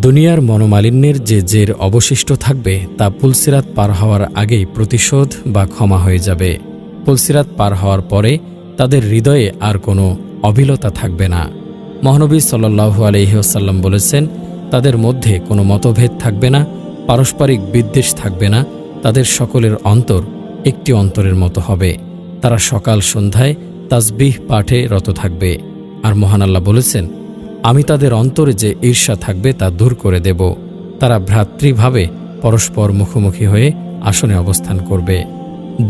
দুনিয়ার মনোমালিন্যের যে জের অবশিষ্ট থাকবে তা পুলসিরাত পার হওয়ার আগেই প্রতিশোধ বা ক্ষমা হয়ে যাবে। পুলসিরাত পার হওয়ার পরে তাদের হৃদয়ে আর কোনো অবিলতা থাকবে না। মহানবী সাল্লাল্লাহু আলাইহি ওয়াসাল্লাম বলেছেন, তাদের মধ্যে কোনো মতভেদ থাকবে না, পারস্পরিক বিদ্বেষ থাকবে না, তাদের সকলের অন্তর একটি অন্তরের মতো হবে। তারা সকাল সন্ধ্যায় তাসবিহ পাঠে রত থাকবে। আর মহান আল্লাহ বলেছেন, আমি তাদের অন্তরে যে ঈর্ষা থাকবে তা দূর করে দেব। তারা ভ্রাতৃভাবে পরস্পর মুখোমুখি হয়ে আসনে অবস্থান করবে।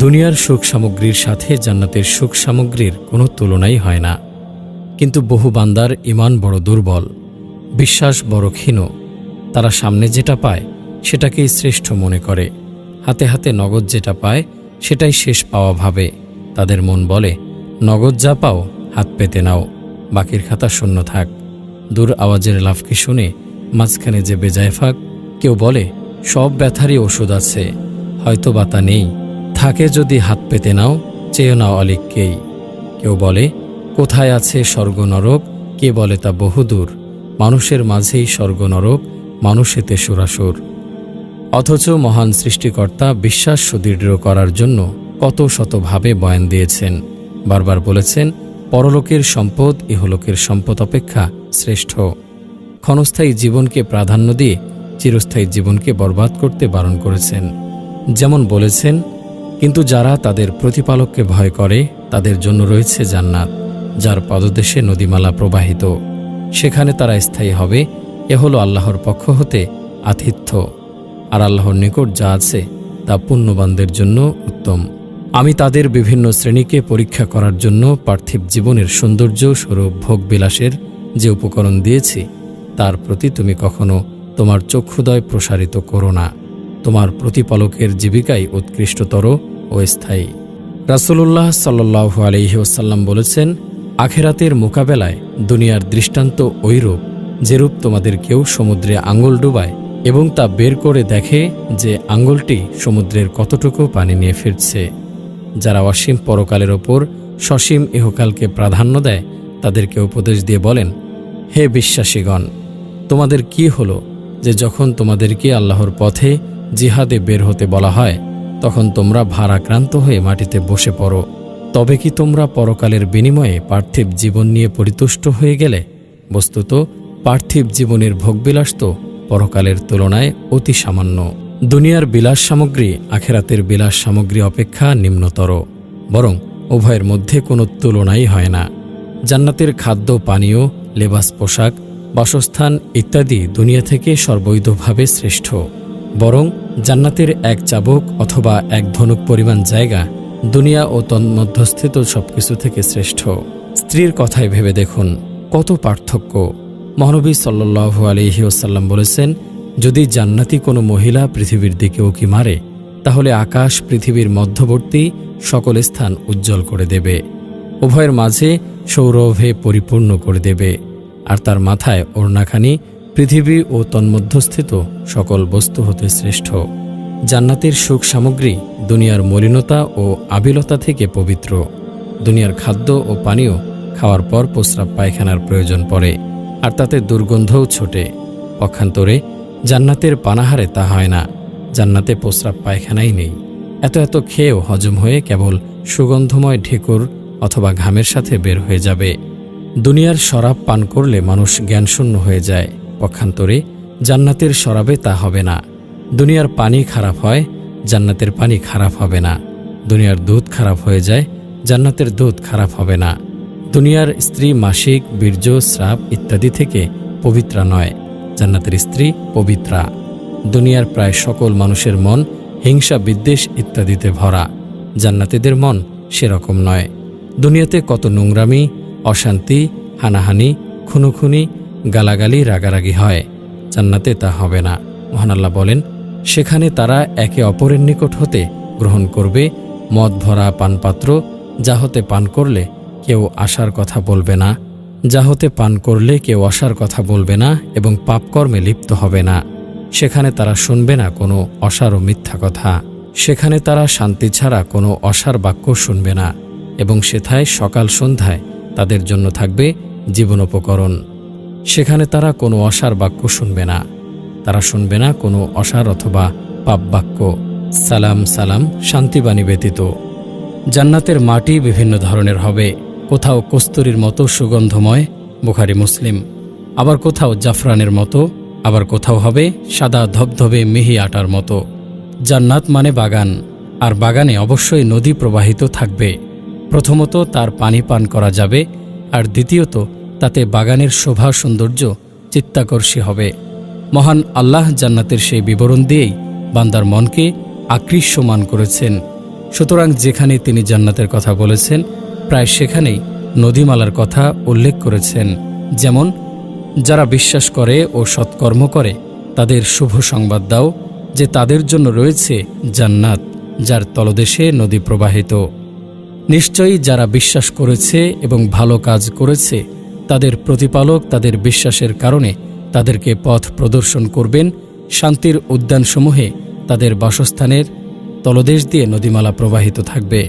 দুনিয়ার সুখ সামগ্রীর সাথে জান্নাতের সুখ সামগ্রীর কোনো তুলনাই হয় না। কিন্তু বহু বান্দার ঈমান বড় দুর্বল, বিশ্বাস বড় ক্ষীণ। তারা সামনে যেটা পায় সেটাকেই শ্রেষ্ঠ মনে করে, হাতে হাতে নগদ যেটা পায় সেটাই শেষ পাওয়া ভাবে। তাদের মন বলে, নগদ যা পাও হাত পেতে নাও, বাকির খাতা শূন্য থাক। দূর আওয়াজের লাফকে শুনে মাঝখানে যে বেজায় ফাঁক। কেউ বলে, সব ব্যথারই ওষুধ আছে, হয়তো বা তা নেই, থাকে যদি হাত পেতে নাও, চেয়েও নাও অলিককেই। কেউ বলে, কোথায় আছে স্বর্গ নরক, কে বলে তা বহুদূর, মানুষের মাঝেই স্বর্গ নরক, মানুষেতে সুরাসুর। অথচ মহান সৃষ্টিকর্তা বিশ্বাস সুদৃঢ় করার জন্য কত শতভাবে বয়ান দিয়েছেন। বারবার বলেছেন, পরলোকের সম্পদ ইহলোকের সম্পদ অপেক্ষা শ্রেষ্ঠ। ক্ষণস্থায়ী জীবনকে প্রাধান্য দিয়ে চিরস্থায়ী জীবনকে বরবাদ করতে বারণ করেছেন। যেমন বলেছেন, কিন্তু যারা তাদের প্রতিপালককে ভয় করে তাদের জন্য রয়েছে জান্নাত, যার পদদেশে নদীমালা প্রবাহিত, সেখানে তারা স্থায়ী হবে। এ হলো আল্লাহর পক্ষ হতে আতিথ্য। আর আল্লাহর নিকট যা আছে তা পুণ্যবানদের জন্য উত্তম। আমি তাদের বিভিন্ন শ্রেণীকে পরীক্ষা করার জন্য পার্থিব জীবনের সৌন্দর্য স্বরূপ ভোগবিলাসের যে উপকরণ দিয়েছি তার প্রতি তুমি কখনো তোমার চক্ষুদয় প্রসারিত করো না। তোমার প্রতিপালকের জীবিকাই উৎকৃষ্টতর ও স্থায়ী। রাসূলুল্লাহ সাল্লাল্লাহু আলাইহি ওয়াসাল্লাম বলেছেন, আখেরাতের মোকাবেলায় দুনিয়ার দৃষ্টান্ত ওইরূপ যেরূপ তোমাদের কেউ সমুদ্রে আঙুল ডুবায় এবং তা বের করে দেখে যে আঙুলটি সমুদ্রের কতটুকু পানি নিয়ে ফিরছে। যারা অসীম পরকালের ওপর সসীম ইহকালকে প্রাধান্য দেয় তাদেরকে উপদেশ দিয়ে বলেন, হে বিশ্বাসীগণ, তোমাদের কি হলো যে যখন তোমাদেরকে আল্লাহর পথে জিহাদে বের হতে বলা হয় তখন তোমরা ভারাক্রান্ত হয়ে মাটিতে বসে পড়ো? তবে কি তোমরা পরকালের বিনিময়ে পার্থিব জীবন নিয়ে পরিতুষ্ট হয়ে গেলে? বস্তুত পার্থিব জীবনের ভোগবিলাস তো পরকালের তুলনায় অতি সামান্য। দুনিয়ার বিলাস সামগ্রী আখেরাতের বিলাস সামগ্রী অপেক্ষা নিম্নতর, বরং উভয়ের মধ্যে কোনো তুলনাই হয় না। জান্নাতের খাদ্য পানীয়, লেবাস পোশাক, বাসস্থান ইত্যাদি দুনিয়া থেকে সর্বৈধভাবে শ্রেষ্ঠ। বরং জান্নাতের এক চাবুক অথবা এক ধনুক পরিমাণ জায়গা দুনিয়া ও তন্মধ্যস্থিত সবকিছু থেকে শ্রেষ্ঠ। স্ত্রীর কথায় ভেবে দেখুন কত পার্থক্য। মহানবী সাল্লাল্লাহু আলাইহি ওয়াসাল্লাম বলেছেন, যদি জান্নাতি কোনো মহিলা পৃথিবীর দিকে উঁকি মারে তাহলে আকাশ পৃথিবীর মধ্যবর্তী সকল স্থান উজ্জ্বল করে দেবে, উভয়ের মাঝে সৌরভে পরিপূর্ণ করে দেবে, আর তার মাথায় ওড়নাখানি পৃথিবী ও তন্মধ্যস্থিত সকল বস্তু হতে শ্রেষ্ঠ। জান্নাতের সুখ সামগ্রী দুনিয়ার মলিনতা ও আবিলতা থেকে পবিত্র। দুনিয়ার খাদ্য ও পানীয় খাওয়ার পর প্রস্রাব পায়খানার প্রয়োজন পড়ে, আর তাতে দুর্গন্ধও ছোটে। পক্ষান্তরে জান্নাতের পানাহারে তা হয় না। জান্নাতে প্রস্রাব পায়খানাই নেই। এত এত খেয়েও হজম হয়ে কেবল সুগন্ধময় ঢেকুর অথবা ঘামের সাথে বের হয়ে যাবে। দুনিয়ার শরাব পান করলে মানুষ জ্ঞানশূন্য হয়ে যায়। পক্ষান্তরে জান্নাতের শরাবে তা হবে না। দুনিয়ার পানি খারাপ হয়, জান্নাতের পানি খারাপ হবে না। দুনিয়ার দুধ খারাপ হয়ে যায়, জান্নাতের দুধ খারাপ হবে না। দুনিয়ার স্ত্রী মাসিক, বীর্য, স্রাব ইত্যাদি থেকে পবিত্রা নয়, জান্নাতের স্ত্রী পবিত্রা। দুনিয়ার প্রায় সকল মানুষের মন হিংসা, বিদ্বেষ ইত্যাদিতে ভরা, জান্নাতীদের মন সেরকম নয়। দুনিয়াতে কত নোংরামি, অশান্তি, হানাহানি, খুনোখুনি, গালাগালি, রাগারাগি হয়, জান্নাতে তা হবে না। মহান আল্লাহ বলেন, সেখানে তারা একে অপরের নিকট হতে গ্রহণ করবে মদ ভরা পানপাত্র, যা হতে পান করলে কেউ আশার কথা বলবে না, যা হতে পান করলে কেউ আশার কথা বলবে না এবং পাপকর্মে লিপ্ত হবে না। সেখানে তারা শুনবে না কোনো অসার ও মিথ্যা কথা। সেখানে তারা শান্তি ছাড়া কোনো অসার বাক্য শুনবে না এবং সেথায় সকাল সন্ধ্যায় তাদের জন্য থাকবে জীবনোপকরণ। সেখানে তারা কোনো অসার বাক্য শুনবে না, তারা শুনবে না কোনো অসার অথবা পাপ বাক্য, সালাম সালাম শান্তিবাণী ব্যতীত। জান্নাতের মাটি বিভিন্ন ধরনের হবে, কোথাও কস্তুরীর মতো সুগন্ধময়, বুখারী মুসলিম, আবার কোথাও জাফরানের মতো, আবার কোথাও হবে সাদা ধবধবে মিহি আটার মতো। জান্নাত মানে বাগান, আর বাগানে অবশ্যই নদী প্রবাহিত থাকবে। প্রথমত তার পানি পান করা যাবে, আর দ্বিতীয়ত তাতে বাগানের শোভা সৌন্দর্য চিত্তাকর্ষী হবে। মহান আল্লাহ জান্নাতের সেই বিবরণ দিয়েই বান্দার মনকে আকৃশ্যমান করেছেন। সুতরাং যেখানে তিনি জান্নাতের কথা বলেছেন, প্রায় সেখানেই নদীমালার কথা উল্লেখ করেছেন। যেমন, যারা বিশ্বাস করে ও সৎকর্ম করে তাদের শুভ সংবাদ দাও যে তাদের জন্য রয়েছে জান্নাত, যার তলদেশে নদী প্রবাহিত। নিশ্চয়ই যারা বিশ্বাস করেছে এবং ভালো কাজ করেছে তাদের প্রতিপালক তাদের বিশ্বাসের কারণে তাদেরকে পথ প্রদর্শন করবেন। শান্তির উদ্যানসমূহে তাদের বাসস্থানের তলদেশ দিয়ে নদীমালা প্রবাহিত থাকবে।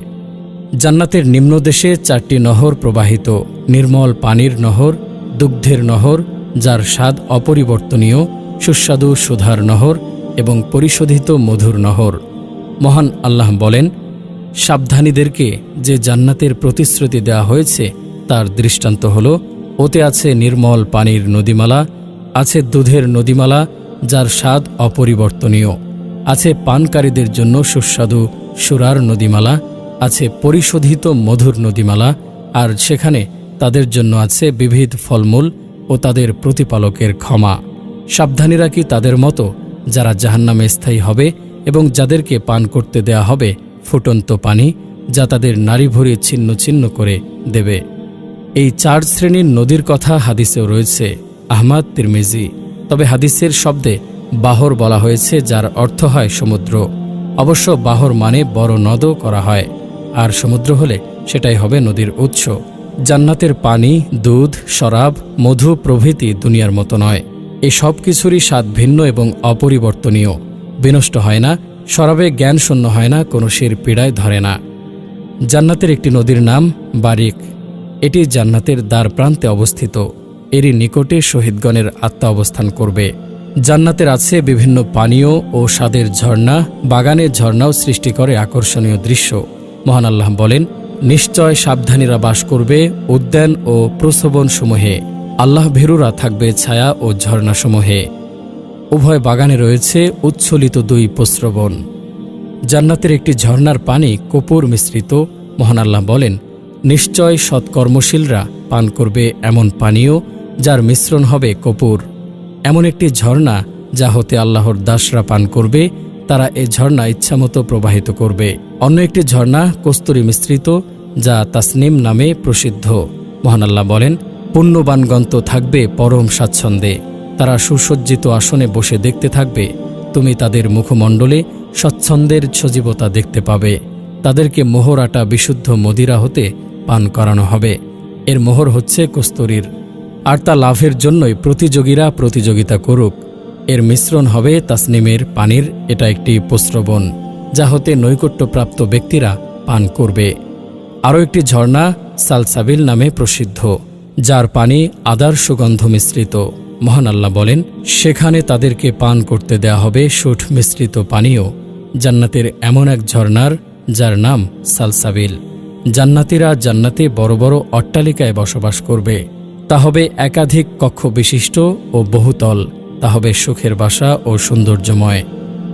জান্নাতের নিম্নদেশে 4টি নহর প্রবাহিত, নির্মল পানির নহর, দুগ্ধের নহর, যার স্বাদ অপরিবর্তনীয়, সুস্বাদু সুধার নহর এবং পরিশোধিত মধুর নহর। মহান আল্লাহ বলেন, সাবধানীদেরকে যে জান্নাতের প্রতিশ্রুতি দেওয়া হয়েছে তার দৃষ্টান্ত হল, ওতে আছে নির্মল পানির নদীমালা, আছে দুধের নদীমালা যার স্বাদ অপরিবর্তনীয়, আছে পানকারীদের জন্য সুস্বাদু সুরার নদীমালা, আছে পরিশোধিত মধুর নদীমালা, আর সেখানে তাদের জন্য আছে বিবিধ ফলমূল ও তাদের প্রতিপালকের ক্ষমা। সাবধানীরা কি তাদের মতো যারা জাহান্নামে স্থায়ী হবে এবং যাদেরকে পান করতে দেয়া হবে ফুটন্ত পানি, যা তাদের নাড়ি ভরিয়ে ছিন্ন ছিন্ন করে দেবে। এই 4 শ্রেণীর নদীর কথা হাদিসেও রয়েছে, আহমদ, তিরমিজি। তবে হাদিসের শব্দে বাহর বলা হয়েছে, যার অর্থ হয় সমুদ্র। অবশ্য বাহর মানে বড় নদও করা হয়, আর সমুদ্র হলে সেটাই হবে নদীর উৎস। জান্নাতের পানি, দুধ, শরাব, মধু প্রভৃতি দুনিয়ার মতো নয়। এই সব কিছুরই স্বাদ ভিন্ন এবং অপরিবর্তনীয়, বিনষ্ট হয় না। শরাবে জ্ঞান শূন্য হয় না, কোনো শির পীড়ায় ধরে না। জান্নাতের একটি নদীর নাম বারিক। এটি জান্নাতের দ্বার প্রান্তে অবস্থিত। এরই নিকটে শহীদগণের আত্মা অবস্থান করবে। জান্নাতের আছে বিভিন্ন পানীয় ও স্বাদের ঝর্ণা, বাগানের ঝর্ণাও সৃষ্টি করে আকর্ষণীয় দৃশ্য। মহান আল্লাহ বলেন, নিশ্চয় সাবধানীরা বাস করবে উদ্যান ও প্রসবনসমূহে, আল্লাহ ভীরুরা থাকবে ছায়া ও ঝর্ণাসমূহে। উভয় বাগানে রয়েছে উচ্ছ্বলিত 2 প্রস্রবণ। জান্নাতের একটি ঝর্ণার পানি কপুর মিশ্রিত। মহান আল্লাহ বলেন, নিশ্চয় সৎকর্মশীলরা পান করবে এমন পানীয় যার মিশ্রণ হবে কপুর। এমন একটি ঝর্ণা যা হতে আল্লাহর দাসরা পান করবে, তারা এ ঝর্ণা ইচ্ছামতো প্রবাহিত করবে। অন্য একটি ঝর্ণা কস্তুরী মিশ্রিত, যা তাসনিম নামে প্রসিদ্ধ। মহান আল্লাহ বলেন, পুণ্যবানগণ তো থাকবে পরম স্বাচ্ছন্দ্যে, তারা সুসজ্জিত আসনে বসে দেখতে থাকবে। তুমি তাদের মুখমণ্ডলে স্বচ্ছন্দের সজীবতা দেখতে পাবে। তাদেরকে মোহর আটা বিশুদ্ধ মদিরা হতে পান করানো হবে। এর মোহর হচ্ছে কস্তুরীর, আর তা লাভের জন্যই প্রতিযোগীরা প্রতিযোগিতা করুক। এর মিশ্রণ হবে তাসনিমের পানির। এটা একটি প্রস্রবণ, যা হতে নৈকট্যপ্রাপ্ত ব্যক্তিরা পান করবে। আরও একটি ঝর্ণা সালসাবিল নামে প্রসিদ্ধ, যার পানি আদার সুগন্ধ মিশ্রিত। মহান আল্লাহ বলেন, সেখানে তাদেরকে পান করতে দেয়া হবে সুঠ মিশ্রিত পানীয় জান্নাতের এমন এক ঝর্ণার, যার নাম সালসাবিল। জান্নাতীরা জান্নাতে বড় বড় অট্টালিকায় বসবাস করবে। তা হবে একাধিক কক্ষ বিশিষ্ট ও বহুতল। তা হবে সুখের বাসা ও সৌন্দর্যময়।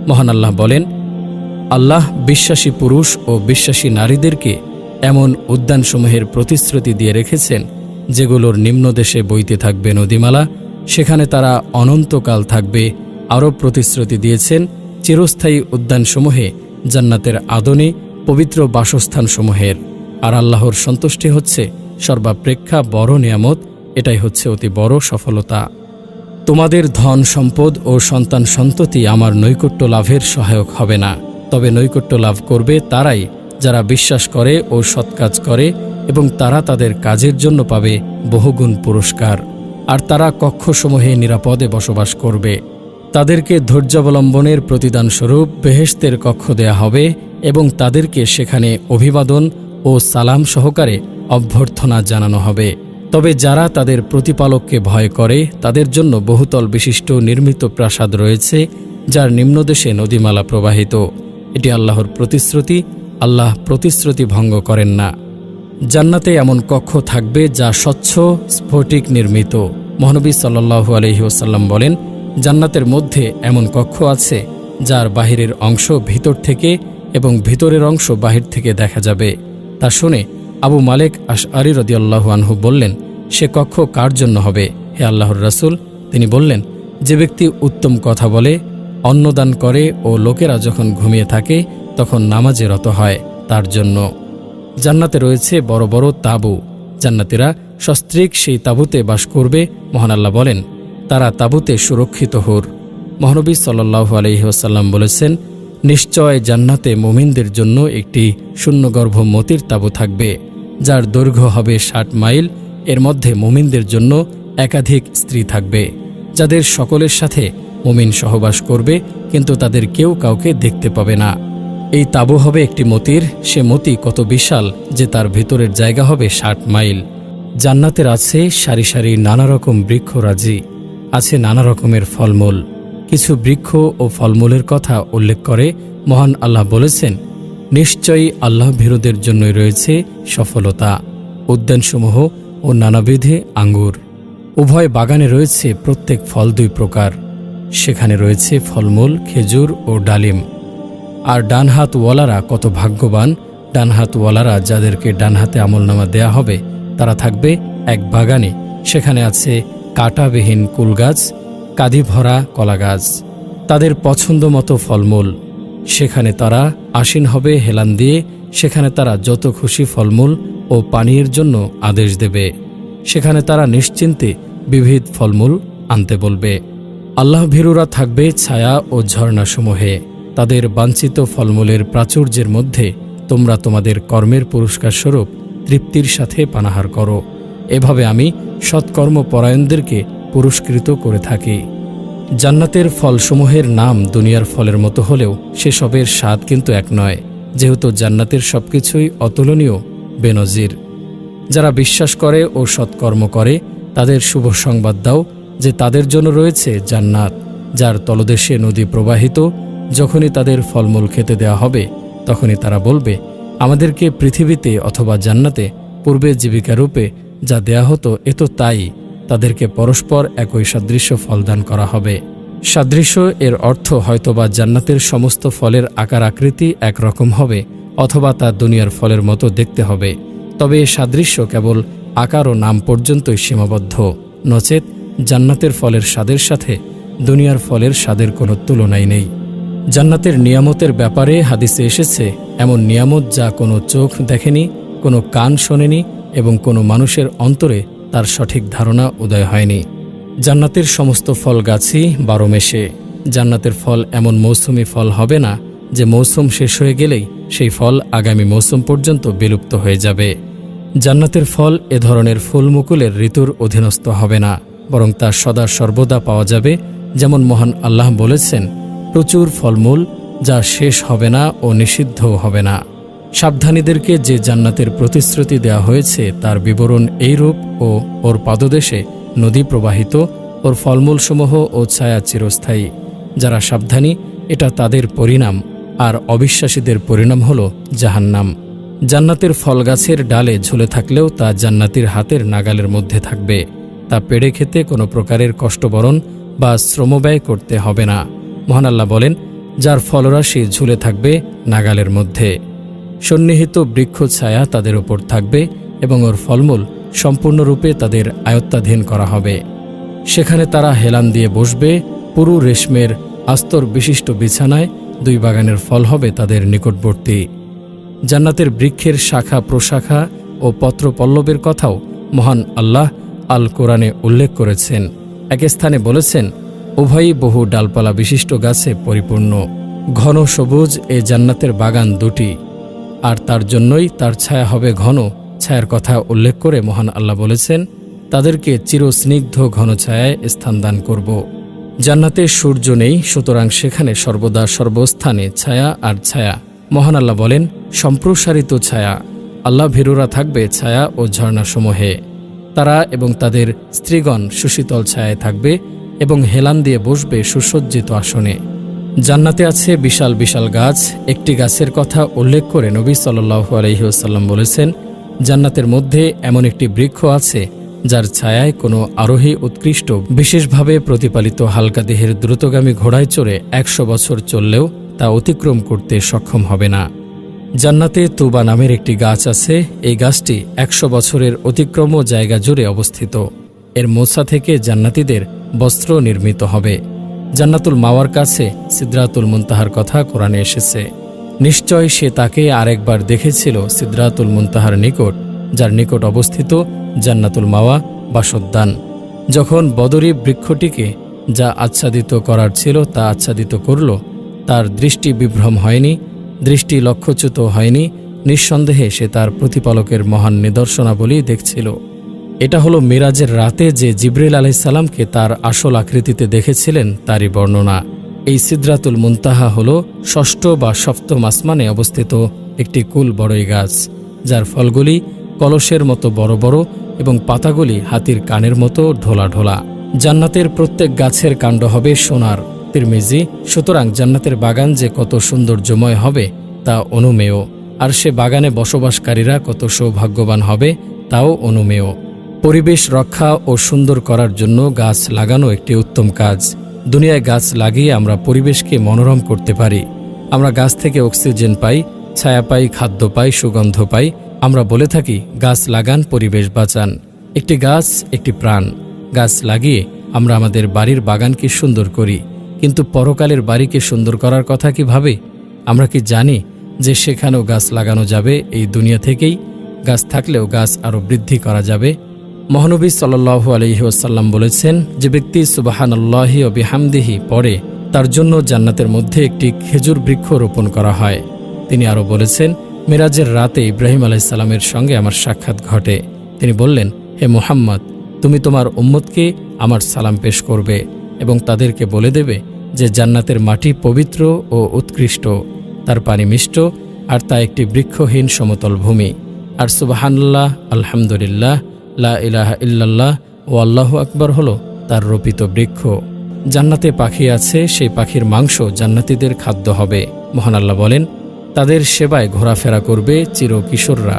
মহান আল্লাহ বলেন, আল্লাহ বিশ্বাসী পুরুষ ও বিশ্বাসী নারীদেরকে এমন উদ্যানসমূহের প্রতিশ্রুতি দিয়ে রেখেছেন, যেগুলোর নিম্নদেশে বইতে থাকবে নদীমালা, সেখানে তারা অনন্তকাল থাকবে। আরও প্রতিশ্রুতি দিয়েছেন চিরস্থায়ী উদ্যানসমূহে জান্নাতের আদনে পবিত্র বাসস্থানসমূহের। আর আল্লাহর সন্তুষ্টি হচ্ছে সর্বাপেক্ষা বড় নিয়ামত। এটাই হচ্ছে অতি বড় সফলতা। তোমাদের ধন সম্পদ ও সন্তান সন্ততি আমার নৈকট্য লাভের সহায়ক হবে না, তবে নৈকট্য লাভ করবে তারাই যারা বিশ্বাস করে ও সৎকাজ করে, এবং তারা তাদের কাজের জন্য পাবে বহুগুণ পুরস্কার। আর তারা কক্ষসমূহে নিরাপদে বসবাস করবে। তাদেরকে ধৈর্যাবলম্বনের প্রতিদানস্বরূপ বেহেশতের কক্ষ দেয়া হবে, এবং তাদেরকে সেখানে অভিবাদন ও সালাম সহকারে অভ্যর্থনা জানানো হবে। তবে যারা তাদের প্রতিপালককে ভয় করে তাদের জন্য বহুতল বিশিষ্ট নির্মিত প্রাসাদ রয়েছে, যার নিম্নদেশে নদীমালা প্রবাহিত। এটি আল্লাহর প্রতিশ্রুতি, আল্লাহ প্রতিশ্রুতি ভঙ্গ করেন না। জান্নাতে এমন কক্ষ থাকবে যা স্বচ্ছ স্ফটিক নির্মিত। মহানবী সাল্লাল্লাহু আলাইহি ওয়াসাল্লাম বলেন, জান্নাতের মধ্যে এমন কক্ষ আছে যার বাহিরের অংশ ভিতর থেকে এবং ভিতরের অংশ বাহির থেকে দেখা যাবে। তা শুনে আবু মালেক আশআরী রাদিয়াল্লাহু আনহু বললেন, সে কক্ষ কার জন্য হবে হে আল্লাহর রাসূল? তিনি বললেন, যে ব্যক্তি উত্তম কথা বলে, অন্নদান করে ও লোকেরা যখন ঘুমিয়ে থাকে তখন নামাজে রত হয়, তার জন্য। জান্নাতে রয়েছে বড় বড় তাঁবু। জান্নাতীরা সস্ত্রীক সেই তাঁবুতে বাস করবে। মহান আল্লাহ বলেন, তারা তাঁবুতে সুরক্ষিত হোর। মহানবী সাল্লাল্লাহু আলাইহি ওয়াসাল্লাম বলেছেন, নিশ্চয় জান্নাতে মুমিনদের জন্য একটি শূন্যগর্ভ মতির তাঁবু থাকবে, যার দৈর্ঘ্য হবে ৬০ মাইল। এর মধ্যে মুমিনদের জন্য একাধিক স্ত্রী থাকবে, যাদের সকলের সাথে মুমিন সহবাস করবে, কিন্তু তাদের কেউ কাউকে দেখতে পাবে না। এই তাঁবু হবে একটি মতির, সে মতি কত বিশাল যে তার ভিতরের জায়গা হবে ৬০ মাইল। জান্নাতের আছে সারি সারি নানা রকম বৃক্ষরাজি, আছে নানা রকমের ফলমূল। কিছু বৃক্ষ ও ফলমূলের কথা উল্লেখ করে মহান আল্লাহ বলেছেন, নিশ্চয়ই আল্লাহ ভীরুদের জন্যই রয়েছে সফলতা। উদ্যানসমূহ ও নানাবিধে আঙ্গুর। উভয় বাগানে রয়েছে প্রত্যেক ফল ২ প্রকার। সেখানে রয়েছে ফলমূল, খেজুর ও ডালিম। আর ডানহাতওয়ালারা কত ভাগ্যবান! ডানহাতওয়ালারা, যাদেরকে ডানহাতে আমলনামা দেয়া হবে, তারা থাকবে এক বাগানে। সেখানে আছে কাঁটাবিহীন কুলগাছ, কাঁদি ভরা কলাগাছ, তাদের পছন্দ মতো ফলমূল। সেখানে তারা আসীন হবে হেলান দিয়ে। সেখানে তারা যত খুশি ফলমূল ও পানীয়ের জন্য আদেশ দেবে। সেখানে তারা নিশ্চিন্তে বিবিধ ফলমূল আনতে বলবে। আল্লাহ ভীরুরা থাকবে ছায়া ও ঝর্ণাসমূহে। তাদের বাঞ্ছিত ফলমূলের প্রাচুর্যের মধ্যে তোমরা তোমাদের কর্মের পুরস্কার স্বরূপ তৃপ্তির সাথে পানাহার করো। এভাবে আমি সৎকর্মপরায়ণদেরকে পুরস্কৃত করে থাকি। জান্নাতের ফলসমূহের নাম দুনিয়ার ফলের মতো হলেও সেসবের স্বাদ কিন্তু এক নয়, যেহেতু জান্নাতের সবকিছুই অতুলনীয়, বেনজির। যারা বিশ্বাস করে ও সৎকর্ম করে তাদের শুভ সংবাদ দাও যে তাদের জন্য রয়েছে জান্নাত, যার তলদেশে নদী প্রবাহিত। যখনই তাদের ফলমূল খেতে দেওয়া হবে তখনই তারা বলবে, আমাদেরকে পৃথিবীতে অথবা জান্নাতে পূর্বে জীবিকারূপে যা দেয়া হতো এ তো তাই। তাদেরকে পরস্পর একই সাদৃশ্য ফলদান করা হবে। সাদৃশ্য এর অর্থ হয়তোবা জান্নাতের সমস্ত ফলের আকার আকৃতি একরকম হবে, অথবা তা দুনিয়ার ফলের মতো দেখতে হবে। তবে এ সাদৃশ্য কেবল আকার ও নাম পর্যন্তই সীমাবদ্ধ, নচেত জান্নাতের ফলের স্বাদের সাথে দুনিয়ার ফলের স্বাদের কোনো তুলনাই নেই। জান্নাতের নিয়ামতের ব্যাপারে হাদিসে এসেছে, এমন নিয়ামত যা কোনো চোখ দেখেনি, কোনো কান শোনেনি এবং কোনো মানুষের অন্তরে তার সঠিক ধারণা উদয় হয়নি। জান্নাতের সমস্ত ফল গাছই ১২ মেশে। জান্নাতের ফল এমন মৌসুমি ফল হবে না যে মৌসুম শেষ হয়ে গেলেই সেই ফল আগামী মৌসুম পর্যন্ত বিলুপ্ত হয়ে যাবে। জান্নাতের ফল এ ধরনের ফুলমুকুলের ঋতুর অধীনস্থ হবে না, বরং তা সদা সর্বদা পাওয়া যাবে। যেমন মহান আল্লাহ বলেছেন, প্রচুর ফলমূল যা শেষ হবে না ও নিষিদ্ধও হবে না। সাবধানীদেরকে যে জান্নাতের প্রতিশ্রুতি দেওয়া হয়েছে তার বিবরণ এইরূপ, ও ওর পাদদেশে নদী প্রবাহিত, ওর ফলমূলসমূহ ও ছায়া চিরস্থায়ী। যারা সাবধানী এটা তাদের পরিণাম, আর অবিশ্বাসীদের পরিণাম হল জাহান্নাম। জান্নাতের ফল গাছের ডালে ঝুলে থাকলেও তা জান্নাতীর হাতের নাগালের মধ্যে থাকবে। তা পেড়ে খেতে কোনো প্রকারের কষ্টবরণ বা শ্রমব্যয় করতে হবে না। মহান আল্লাহ বলেন, যার ফলরাশি ঝুলে থাকবে নাগালের মধ্যে। সন্নিহিত বৃক্ষ ছায়া তাদের উপর থাকবে এবং ওর ফলমূল সম্পূর্ণরূপে তাদের আয়ত্তাধীন করা হবে। সেখানে তারা হেলান দিয়ে বসবে। পুরু রেশমের আস্তর বিশিষ্ট বিছানায় 2 বাগানের ফল হবে তাদের নিকটবর্তী। জান্নাতের বৃক্ষের শাখা প্রশাখা ও পত্রপল্লবের কথাও মহান আল্লাহ আল কোরআনে উল্লেখ করেছেন। এক স্থানে বলেছেন, উভয়ই বহু ডালপালা বিশিষ্ট গাছে পরিপূর্ণ। ঘন সবুজ এ জান্নাতের বাগান 2টি, আর তার জন্যই তার ছায়া হবে ঘন। ছায়ার কথা উল্লেখ করে মহান আল্লাহ বলেছেন, তাদেরকে চিরস্নিগ্ধ ঘন ছায়ায় স্থান দান করব। জান্নাতে সূর্য নেই, সুতরাং সেখানে সর্বদা সর্বস্থানে ছায়া আর ছায়া। মহান আল্লাহ বলেন, সম্প্রসারিত ছায়া। আল্লাহ ভীরুরা থাকবে ছায়া ও ঝর্ণাসমূহে। তারা এবং তাদের স্ত্রীগণ সুশীতল ছায়ায় থাকবে এবং হেলান দিয়ে বসবে সুসজ্জিত আসনে। জান্নাতে আছে বিশাল বিশাল গাছ। একটি গাছের কথা উল্লেখ করে নবী সাল্লাল্লাহু আলাইহি ওয়াসাল্লাম বলেছেন, জান্নাতের মধ্যে এমন একটি বৃক্ষ আছে যার ছায়ায় কোনো আরোহী উৎকৃষ্ট বিশেষভাবে প্রতিপালিত হালকা দেহের দ্রুতগামী ঘোড়ায় চড়ে ১০০ বছর চললেও তা অতিক্রম করতে সক্ষম হবে না। জান্নাতে তুবা নামের একটি গাছ আছে। এই গাছটি ১০০ বছরের অতিক্রম জায়গা জুড়ে অবস্থিত। এর মোছা থেকে জান্নাতীদের বস্ত্র নির্মিত হবে। জান্নাতুল মাওয়ার কাছে সিদরাতুল মুনতাহার কথা কোরআনে এসেছে। নিশ্চয় সে তাকে আরেকবার দেখেছিল সিদরাতুল মুনতাহার নিকট, যার নিকট অবস্থিত জান্নাতুল মাওয়া বাসোদ্যান। যখন বদরী বৃক্ষটিকে যা আচ্ছাদিত করার ছিল তা আচ্ছাদিত করল, তার দৃষ্টি বিভ্রম হয়নি, দৃষ্টি লক্ষ্যচ্যুত হয়নি। নিঃসন্দেহে সে তার প্রতিপালকের মহান নিদর্শনাবলী দেখছিল। এটা হলো মিরাজের রাতে যে জিবরিল আলাইহিসসালামকে তার আসল আকৃতিতে দেখেছিলেন তারই বর্ণনা। এই সিদরাতুল মুনতাহা হল ষষ্ঠ বা সপ্তম আসমানে অবস্থিত একটি কুল বড়ই গাছ, যার ফলগুলি কলসের মতো বড় বড় এবং পাতাগুলি হাতির কানের মতো ঢোলা ঢোলা। জান্নাতের প্রত্যেক গাছের কাণ্ড হবে সোনার। তিরমিজি। সুতরাং জান্নাতের বাগান যে কত সৌন্দর্যময় হবে তা অনুমেয়, আর সে বাগানে বসবাসকারীরা কত সৌভাগ্যবান হবে তাও অনুমেয়। পরিবেশ রক্ষা ও সুন্দর করার জন্য গাছ লাগানো একটি উত্তম কাজ। দুনিয়ায় গাছ লাগিয়ে আমরা পরিবেশকে মনোরম করতে পারি। আমরা গাছ থেকে অক্সিজেন পাই, ছায়া পাই, খাদ্য পাই, সুগন্ধ পাই। আমরা বলে থাকি গাছ লাগান, পরিবেশ বাঁচান। একটি গাছ একটি প্রাণ। গাছ লাগিয়ে আমরা আমাদের বাড়ির বাগানকে সুন্দর করি, কিন্তু পরকালের বাড়িকে সুন্দর করার কথা কি ভাবে? আমরা কি জানি যে সেখানেও গাছ লাগানো যাবে? এই দুনিয়া থেকেই গাছ থাকলেও গাছ আরও বৃদ্ধি করা যাবে। মহানবী সাল্লাল্লাহু আলাইহি ওয়াসাল্লাম বলেছেন, যে ব্যক্তি সুবহানাল্লাহি ওয়া বিহামদিহি পড়ে তার জন্য জান্নাতের মধ্যে একটি খেজুর বৃক্ষ রোপণ করা হয়। তিনি আরও বলেছেন, মিরাজের রাতে ইব্রাহিম আলাইহিস সালামের সঙ্গে আমার সাক্ষাৎ ঘটে। তিনি বললেন, হে মুহাম্মদ, তুমি তোমার উম্মতকে আমার সালাম পেশ করবে এবং তাদেরকে বলে দেবে যে জান্নাতের মাটি পবিত্র ও উৎকৃষ্ট, তার পানি মিষ্ট, আর তা একটি বৃক্ষহীন সমতল ভূমি। আর সুবহানাল্লাহ, আলহামদুলিল্লাহ, লা ইলাহা ইল্লাল্লাহ ও আল্লাহু আকবার হলো তার রোপিত বৃক্ষ। জান্নাতে পাখি আছে, সেই পাখির মাংস জান্নাতীদের খাদ্য হবে। মহান আল্লাহ বলেন, তাদের সেবায় ঘোরাফেরা করবে চিরকিশোররা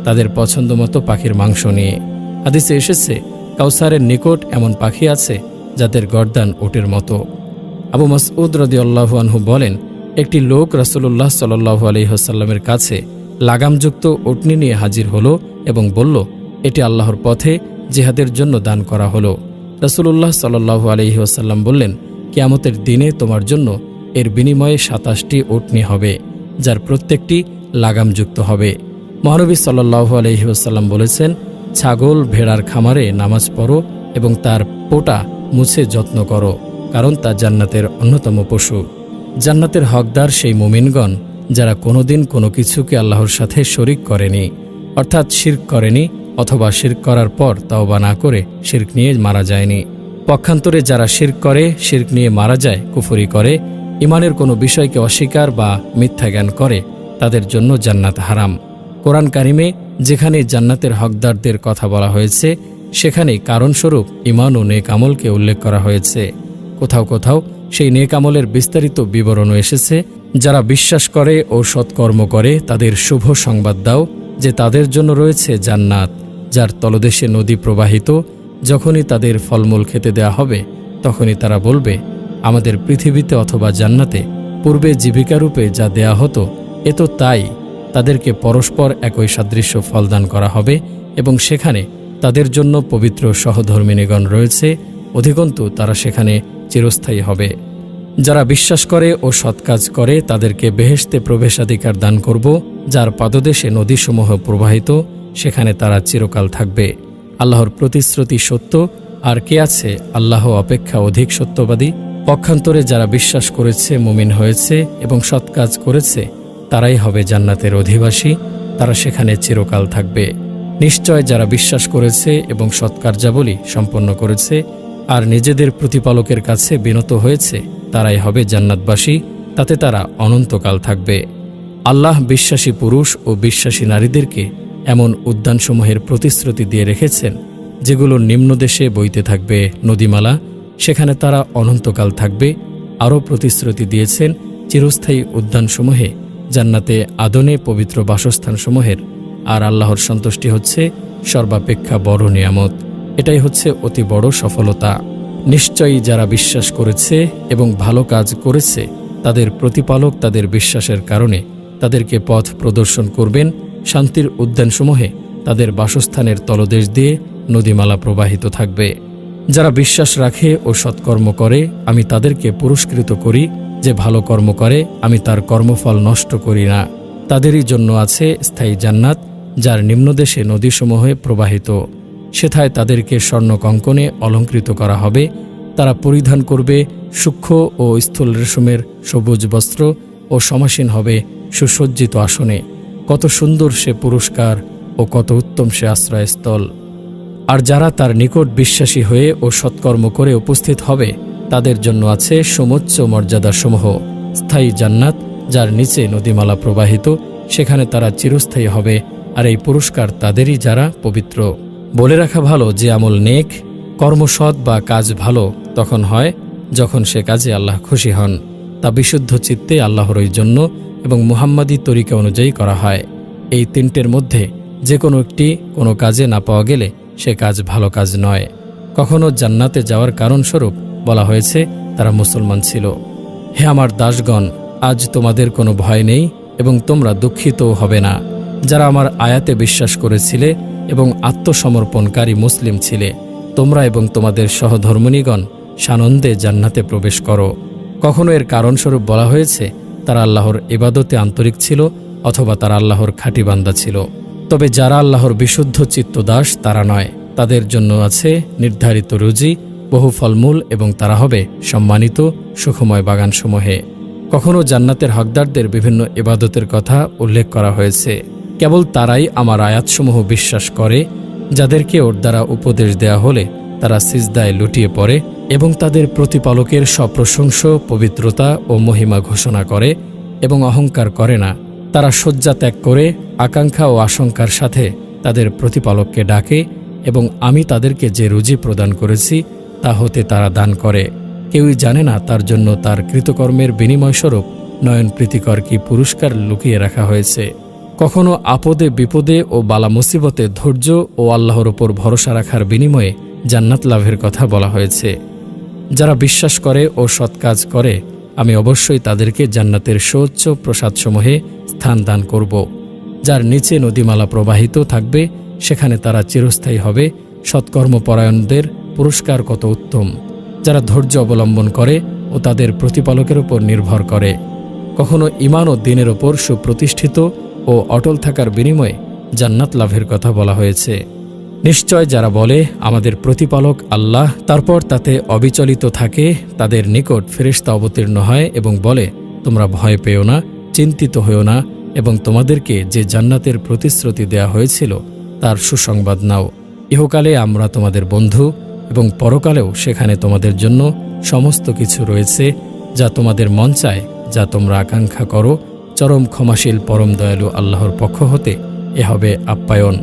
তাদের পছন্দ মতো পাখির মাংস নিয়ে। হাদিসে এসেছে, কাউসারের নিকট এমন পাখি আছে যাদের গর্দান ওটের মতো। আবু মাসউদ রাদিয়াল্লাহু আনহু বলেন, একটি লোক রাসূলুল্লাহ সাল্লাল্লাহু আলাইহি ওয়াসাল্লামের কাছে লাগামযুক্ত উটনি নিয়ে হাজির হলো এবং বলল, এটি আল্লাহর পথে জিহাদের জন্য দান করা হলো। রাসূলুল্লাহ সাল্লাল্লাহু আলাইহি ওয়াসাল্লাম বললেন, কিয়ামতের দিনে তোমার জন্য এর বিনিময়ে ২৭টি উটনি হবে, যার প্রত্যেকটি লাগামযুক্ত হবে। মহানবী সাল্লাল্লাহু আলাইহি ওয়াসাল্লাম বলেছেন, ছাগল ভেড়ার খামারে নামাজ পড়ো এবং তার পোটা মুছে যত্ন করো, কারণ তা জান্নাতের অন্যতম পশু। জান্নাতের হকদার সেই মুমিনগণ যারা কোনোদিন কোনো কিছুকে আল্লাহর সাথে শরিক করেনি, অর্থাৎ শিরক করেনি, অথবা শিরক করার পর তাওবা না করে শিরক নিয়ে মারা যায়নি। পক্ষান্তরে যারা শিরক করে, শিরক নিয়ে মারা যায়, কুফরি করে, ইমানের কোনো বিষয়কে অস্বীকার বা মিথ্যা জ্ঞান করে, তাদের জন্য জান্নাত হারাম। কোরআন কারিমে যেখানে জান্নাতের হকদারদের কথা বলা হয়েছে সেখানে কারণস্বরূপ ঈমান ও নেক আমলকে উল্লেখ করা হয়েছে। কোথাও কোথাও সেই নেক আমলের বিস্তারিত বিবরণও এসেছে। যারা বিশ্বাস করে ও সৎকর্ম করে তাদের শুভ সংবাদ দাও যে তাদের জন্য রয়েছে জান্নাত, যার তলদেশে নদী প্রবাহিত। যখনই তাদের ফলমূল খেতে দেয়া হবে তখনই তারা বলবে, আমাদের পৃথিবীতে অথবা জান্নাতে পূর্বে জীবিকারূপে যা দেয়া হতো এ তো তাই। তাদেরকে পরস্পর একই সাদৃশ্য ফলদান করা হবে এবং সেখানে তাদের জন্য পবিত্র সহধর্মিণীগণ রয়েছে, অধিকন্তু তারা সেখানে চিরস্থায়ী হবে। যারা বিশ্বাস করে ও সৎকাজ করে তাদেরকে বেহেশতে প্রবেশাধিকার দান করব, যার পাদদেশে নদীসমূহ প্রবাহিত, সেখানে তারা চিরকাল থাকবে। আল্লাহর প্রতিশ্রুতি সত্য, আর কে আছে আল্লাহ অপেক্ষা অধিক সত্যবাদী? পক্ষান্তরে যারা বিশ্বাস করেছে, মুমিন হয়েছে এবং সৎকাজ করেছে, তারাই হবে জান্নাতের অধিবাসী, তারা সেখানে চিরকাল থাকবে। নিশ্চয় যারা বিশ্বাস করেছে এবং সৎকার্যাবলী সম্পন্ন করেছে আর নিজেদের প্রতিপালকের কাছে বিনত হয়েছে, তারাই হবে জান্নাতবাসী, তাতে তারা অনন্তকাল থাকবে। আল্লাহ বিশ্বাসী পুরুষ ও বিশ্বাসী নারীদেরকে এমন উদ্যানসমূহের প্রতিশ্রুতি দিয়ে রেখেছেন যেগুলোর নিম্নদেশে বইতে থাকবে নদীমালা, সেখানে তারা অনন্তকাল থাকবে। আরও প্রতিশ্রুতি দিয়েছেন চিরস্থায়ী উদ্যানসমূহে, জান্নাতে আদনে পবিত্র বাসস্থানসমূহের। আর আল্লাহর সন্তুষ্টি হচ্ছে সর্বাপেক্ষা বড় নিয়ামত। এটাই হচ্ছে অতি বড় সফলতা। নিশ্চয়ই যারা বিশ্বাস করেছে এবং ভালো কাজ করেছে, তাদের প্রতিপালক তাদের বিশ্বাসের কারণে তাদেরকে পথ প্রদর্শন করবেন। শান্তির উদ্যানসমূহে তাদের বাসস্থানের তলদেশ দিয়ে নদীমালা প্রবাহিত থাকবে। যারা বিশ্বাস রাখে ও সৎকর্ম করে, আমি তাদেরকে পুরস্কৃত করি। যে ভালো কর্ম করে, আমি তার কর্মফল নষ্ট করি না। তাদেরই জন্য আছে স্থায়ী জান্নাত, যার নিম্নদেশে নদীসমূহে প্রবাহিত। সেথায় তাদেরকে স্বর্ণ কঙ্কণে অলঙ্কৃত করা হবে। তারা পরিধান করবে সূক্ষ্ম ও স্থূল রেশমের সবুজ বস্ত্র ও সমাসীন হবে সুসজ্জিত আসনে। কত সুন্দর সে পুরস্কার ও কত উত্তম সে আশ্রয়স্থল। আর যারা তার নিকট বিশ্বাসী হয়ে ও সৎকর্ম করে উপস্থিত হবে, তাদের জন্য আছে সমুচ্চ মর্যাদাসমূহ, স্থায়ী জান্নাত, যার নিচে নদীমালা প্রবাহিত। সেখানে তারা চিরস্থায়ী হবে। আর এই পুরস্কার তাদেরই যারা পবিত্র। বলে রাখা ভালো যে আমল নেক, কর্মসৎ বা কাজ ভালো তখন হয় যখন সে কাজে আল্লাহ খুশি হন। তা বিশুদ্ধ চিত্তে আল্লাহরই জন্য এবং মুহাম্মাদি তরিকা অনুযায়ী করা হয়। এই তিনটের মধ্যে যে কোনো একটি কোনো কাজে না পাওয়া গেলে সে কাজ ভালো কাজ নয়। কখনো জান্নাতে যাওয়ার কারণস্বরূপ বলা হয়েছে তারা মুসলমান ছিল। হে আমার দাসগণ, আজ তোমাদের কোনো ভয় নেই এবং তোমরা দুঃখিতও হবে না, যারা আমার আয়াতে বিশ্বাস করেছিলে এবং আত্মসমর্পণকারী মুসলিম ছিলে। তোমরা এবং তোমাদের সহধর্মিণীগণ সানন্দে জান্নাতে প্রবেশ করো। কখনো এর কারণস্বরূপ বলা হয়েছে তারা আল্লাহর ইবাদতে আন্তরিক ছিল অথবা তারা আল্লাহর খাঁটি বান্দা ছিল। তবে যারা আল্লাহর বিশুদ্ধ চিত্ত দাস তারা নয়। তাদের জন্য আছে নির্ধারিত রুজি, বহু ফলমূল এবং তারা হবে সম্মানিত সুখময় বাগানসমূহে। কখনো জান্নাতের হকদারদের বিভিন্ন ইবাদতের কথা উল্লেখ করা হয়েছে। কেবল তারাই আমার আয়াতসমূহ বিশ্বাস করে, যাদেরকে ওর দ্বারা উপদেশ দেয়া হলে তারা সিজদায় লুটিয়ে পড়ে এবং তাদের প্রতিপালকের সপ্রশংস পবিত্রতা ও মহিমা ঘোষণা করে এবং অহংকার করে না। তারা শয্যা ত্যাগ করে আকাঙ্ক্ষা ও আশঙ্কার সাথে তাদের প্রতিপালককে ডাকে এবং আমি তাদেরকে যে রুজি প্রদান করেছি তা হতে তারা দান করে। কেউই জানে না তার জন্য তার কৃতকর্মের বিনিময়স্বরূপ নয়ন প্রীতিকর কি পুরস্কার লুকিয়ে রাখা হয়েছে। কখনো আপদে বিপদে ও বালা মুসিবতে ধৈর্য ও আল্লাহর ওপর ভরসা রাখার বিনিময়ে জান্নাত লাভের কথা বলা হয়েছে। যারা বিশ্বাস করে ও সৎ কাজ করে, আমি অবশ্যই তাদেরকে জান্নাতের সুউচ্চ প্রসাদসমূহে স্থান দান করব, যার নিচে নদীমালা প্রবাহিত থাকবে। সেখানে তারা চিরস্থায়ী হবে। সৎকর্মপরায়ণদের পুরস্কার কত উত্তম, যারা ধৈর্য অবলম্বন করে ও তাদের প্রতিপালকের উপর নির্ভর করে। কখনো ঈমান ও দ্বীনের ওপর সুপ্রতিষ্ঠিত ও অটল থাকার বিনিময়ে জান্নাত লাভের কথা বলা হয়েছে। নিশ্চয় যারা বলে আমাদের প্রতিপালক আল্লাহ, তারপর তাতে অবিচলিত থাকে, তাদের নিকট ফেরেশতা অবতীর্ণ হয় এবং বলে, তোমরা ভয় পেও না, চিন্তিত হও না এবং তোমাদেরকে যে জান্নাতের প্রতিশ্রুতি দেয়া হয়েছিল তার সুসংবাদ নাও। ইহকালে আমরা তোমাদের বন্ধু এবং পরকালেও সেখানে তোমাদের জন্য সমস্ত কিছু রয়েছে যা তোমাদের মন চায়, যা তোমরা আকাঙ্ক্ষা করো। চরম ক্ষমাশীল পরম দয়ালু আল্লাহর পক্ষ হতে এ হবে আপ্যায়ন।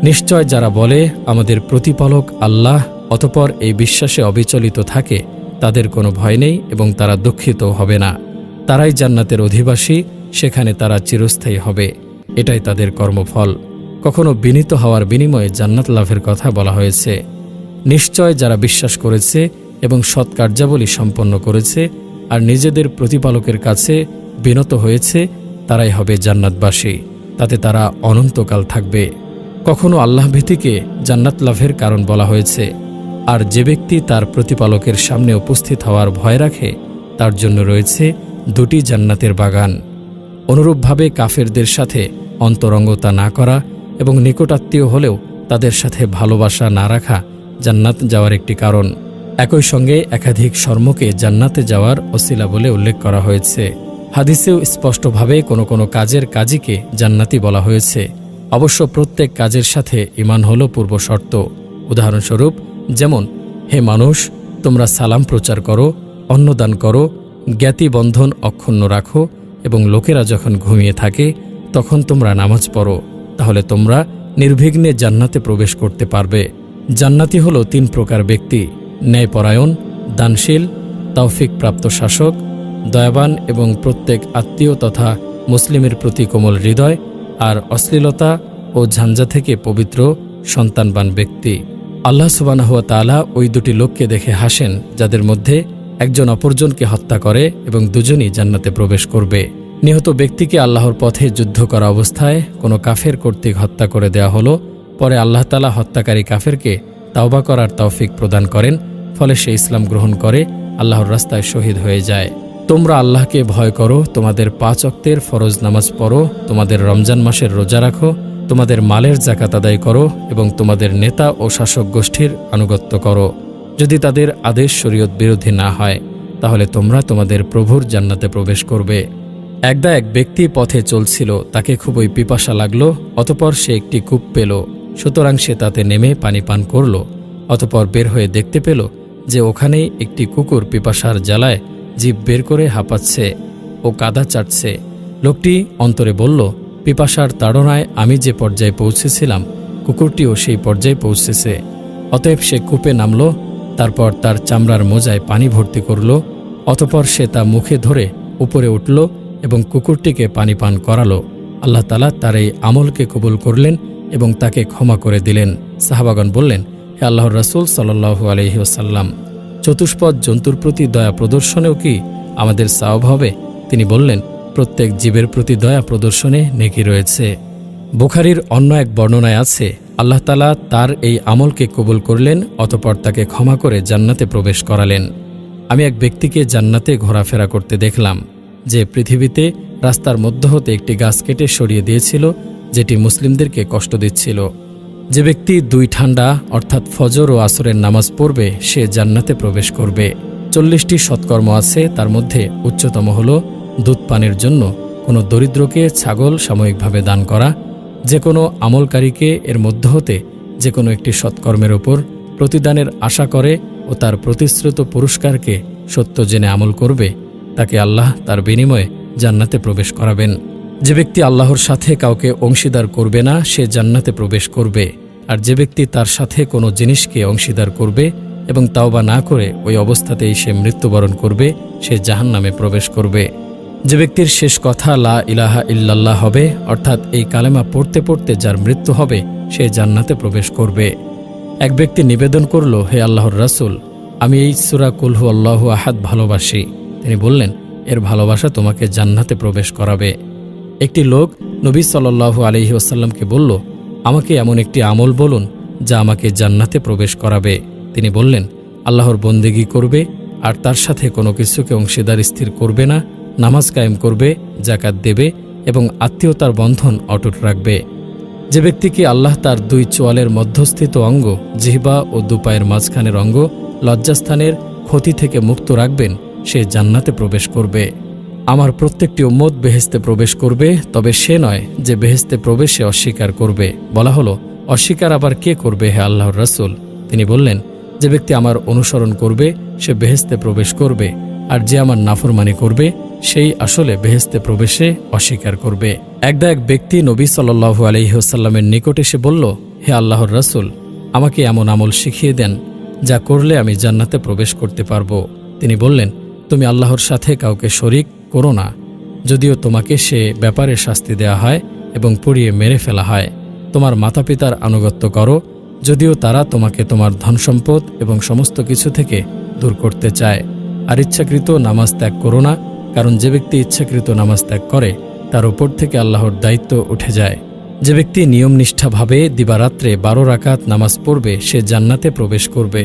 নিশ্চয় যারা বলে আমাদের প্রতিপালক আল্লাহ, অতঃপর এই বিশ্বাসে অবিচলিত থাকে, তাদের কোনো ভয় নেই এবং তারা দুঃখিত হবে না। তারাই জান্নাতের অধিবাসী, সেখানে তারা চিরস্থায়ী হবে। এটাই তাদের কর্মফল। কখনো বিনীত হওয়ার বিনিময়ে জান্নাত লাভের কথা বলা হয়েছে। নিশ্চয় যারা বিশ্বাস করেছে এবং সৎ কার্যাবলী সম্পন্ন করেছে আর নিজেদের প্রতিপালকের কাছে বিনত হয়েছে, তারাই হবে জান্নাতবাসী। তাতে তারা অনন্তকাল থাকবে। কখনো আল্লাহভীতিকে জান্নাত লাভের কারণ বলা হয়েছে। আর যে ব্যক্তি তার প্রতিপালকের সামনে উপস্থিত হওয়ার ভয় রাখে, তার জন্য রয়েছে দুটি জান্নাতের বাগান। অনুরূপভাবে কাফেরদের সাথে অন্তরঙ্গতা না করা এবং নিকটাত্মীয় হলেও তাদের সাথে ভালোবাসা না রাখা জান্নাত যাওয়ার একটি কারণ। একই সঙ্গে একাধিক শর্মকে জান্নাতে যাওয়ার ওসিলা বলে উল্লেখ করা হয়েছে। হাদিসেও স্পষ্টভাবে কোনো কোনো কাজের কাজীকে জান্নাতি বলা হয়েছে। অবশ্য প্রত্যেক কাজের সাথে ঈমান হল পূর্ব শর্ত। উদাহরণস্বরূপ যেমন, হে মানুষ, তোমরা সালাম প্রচার করো, অন্নদান করো, জ্ঞাতি বন্ধন অক্ষুণ্ণ রাখো এবং লোকেরা যখন ঘুমিয়ে থাকে তখন তোমরা নামাজ পড়ো, তাহলে তোমরা নির্বিঘ্নে জান্নাতে প্রবেশ করতে পারবে। জান্নাতি হল 3 প্রকার ব্যক্তি: ন্যায়পরায়ণ, দানশীল, তৌফিকপ্রাপ্ত শাসক, দয়াবান এবং প্রত্যেক আত্মীয় তথা মুসলিমের প্রতি কোমল হৃদয়, আর অশ্লীলতা ও ঝাঞ্ঝা থেকে পবিত্র সন্তানবান ব্যক্তি। আল্লাহ সুবহানাহু ওয়া তাআলা ওই 2টি লোককে দেখে হাসেন যাদের মধ্যে একজন অপরজনকে হত্যা করে এবং দুজনই জান্নাতে প্রবেশ করবে। নিহত ব্যক্তিকে আল্লাহর পথে যুদ্ধ করা অবস্থায় কোনো কাফের কর্তৃক হত্যা করে দেয়া হলো। পরে আল্লাহ তাআলা হত্যাকারী কাফেরকে তাওবা করার তৌফিক প্রদান করেন, ফলে সে ইসলাম গ্রহণ করে আল্লাহর রাস্তায় শহীদ হয়ে যায়। তোমরা আল্লাহকে ভয় করো, তোমাদের 5 ওয়াক্তের ফরজ নামাজ পড়ো, তোমাদের রমজান মাসের রোজা রাখো, তোমাদের মালের যাকাত আদায় করো এবং তোমাদের নেতা ও শাসক গোষ্ঠীর আনুগত্য করো। যদি তাদের আদেশ শরীয়ত বিরোধী না হয়, তাহলে তোমরা তোমাদের প্রভুর জান্নাতে প্রবেশ করবে। একদা এক ব্যক্তি পথে চলছিল, তাকে খুবই পিপাসা লাগল। অতঃপর সে একটি কূপ পেল, সুতরাং সে তাতে নেমে পানি পান করল। অতঃপর বের হয়ে দেখতে পেল যে ওখানেই একটি কুকুর পিপাসার জ্বালায় জিভ বের করে হাঁপাচ্ছে ও কাদা চাটছে। লোকটি অন্তরে বলল, পিপাসার তাড়নায় আমি যে পর্যায়ে পৌঁছেছিলাম, কুকুরটিও সেই পর্যায়ে পৌঁছেছে। অতএব সে কূপে নামল, তারপর তার চামড়ার মোজায় পানি ভর্তি করল। অতঃপর সে তা মুখে ধরে উপরে উঠল এবং কুকুরটিকে পানি পান করালো। আল্লাহ তাআলা তার এই আমলকে কবুল করলেন এবং তাকে ক্ষমা করে দিলেন। সাহাবাগণ বললেন, হে আল্লাহর রাসূল সাল্লাল্লাহু আলাইহি ওয়াসাল্লাম, চতুষ্পদ জন্তুর প্রতি দয়া প্রদর্শনেও কি আমাদের সওয়াব হবে? তিনি বললেন, প্রত্যেক জীবের প্রতি দয়া প্রদর্শনে নেকি রয়েছে। বুখারীর অন্য এক বর্ণনায় আছে, আল্লাহ তাআলা তার এই আমলকে কবুল করলেন, অতঃপর তাকে ক্ষমা করে জান্নাতে প্রবেশ করালেন। আমি এক ব্যক্তিকে জান্নাতে ঘোরাফেরা করতে দেখলাম, যে পৃথিবীতে রাস্তার মধ্য হতে একটি গাছ কেটে সরিয়ে দিয়েছিল, যেটি মুসলিমদেরকে কষ্ট দিচ্ছিল। যে ব্যক্তি 2 ঠান্ডা অর্থাৎ ফজর ও আসরের নামাজ পড়বে, সে জান্নাতে প্রবেশ করবে। 40টি সৎকর্ম আছে, তার মধ্যে উচ্চতম হল দুধ পানের জন্য কোনো দরিদ্রকে ছাগল সাময়িকভাবে দান করা। যে কোনো আমলকারীকে এর মধ্য হতে যে কোনো একটি সৎকর্মের ওপর প্রতিদানের আশা করে ও তার প্রতিশ্রুত পুরস্কারকে সত্য জেনে আমল করবে, তাকে আল্লাহ তার বিনিময়ে জান্নাতে প্রবেশ করাবেন। যে ব্যক্তি আল্লাহর সাথে কাউকে অংশীদার করবে না, সে জান্নাতে প্রবেশ করবে। আর যে ব্যক্তি তার সাথে কোনো জিনিসকে অংশীদার করবে এবং তাওবা না করে ওই অবস্থাতেই সে মৃত্যুবরণ করবে, সে জাহান্নামে প্রবেশ করবে। যে ব্যক্তির শেষ কথা লা ইলাহা ইল্লাল্লাহ হবে, অর্থাৎ এই কালেমা পড়তে পড়তে যার মৃত্যু হবে, সে জান্নাতে প্রবেশ করবে। এক ব্যক্তি নিবেদন করল, হে আল্লাহর রাসূল, আমি এই সূরা কুল হুয়াল্লাহু আহাদ ভালোবাসি। তিনি বললেন, এর ভালোবাসা তোমাকে জান্নাতে প্রবেশ করাবে। একটি লোক নবী সাল্লাল্লাহু আলাইহি ওয়াসাল্লামকে বলল, আমাকে এমন একটি আমল বলুন যা আমাকে জান্নাতে প্রবেশ করাবে। তিনি বললেন, আল্লাহর বন্দেগী করবে আর তার সাথে কোনো কিছুকে অংশীদার স্থির করবে না, নামাজ কায়েম করবে, যাকাত দেবে এবং আত্মীয়তার বন্ধন অটুট রাখবে। যে ব্যক্তিকে আল্লাহ তার 2 চোয়ালের মধ্যস্থিত অঙ্গ, জিহ্বা ও 2 পায়ের মাঝখানের অঙ্গ, লজ্জাস্থানের ক্ষতি থেকে মুক্ত রাখবেন, সে জান্নাতে প্রবেশ করবে। আমার প্রত্যেকটি উম্মত বেহেশতে প্রবেশ করবে, তবে সে নয় যে বেহেশতে প্রবেশে অস্বীকার করবে। বলা হলো, অস্বীকার আবার কে করবে হে আল্লাহর রাসূল? তিনি বললেন, যে ব্যক্তি আমার অনুসরণ করবে সে বেহেশতে প্রবেশ করবে, আর যে আমার নাফরমানি করবে সেই আসলে বেহেশতে প্রবেশে অস্বীকার করবে। একদা এক ব্যক্তি নবী সাল্লাল্লাহু আলাইহি ওয়াসাল্লামের নিকট এসে বলল, হে আল্লাহর রাসূল, আমাকে এমন আমল শিখিয়ে দেন যা করলে আমি জান্নাতে প্রবেশ করতে পারব। তিনি বললেন, তুমি আল্লাহর সাথে কাউকে শরীক করো না, যদিও তোমাকে সে ব্যাপারে শাস্তি দেয়া হয় এবং পুড়িয়ে মেরে ফেলা হয়। তোমার মাতাপিতার আনুগত্য করো, যদিও তারা তোমাকে তোমার ধনসম্পদ এবং সমস্ত কিছু থেকে দূর করতে চায়। আর ইচ্ছাকৃত নামাজ ত্যাগ করো না, কারণ যে ব্যক্তি ইচ্ছাকৃত নামাজ ত্যাগ করে তার উপর থেকে আল্লাহর দায়িত্ব উঠে যায়। যে ব্যক্তি নিয়মনিষ্ঠাভাবে দিবারাত্রে 12 রাকাত নামাজ পড়বে, সে জান্নাতে প্রবেশ করবে।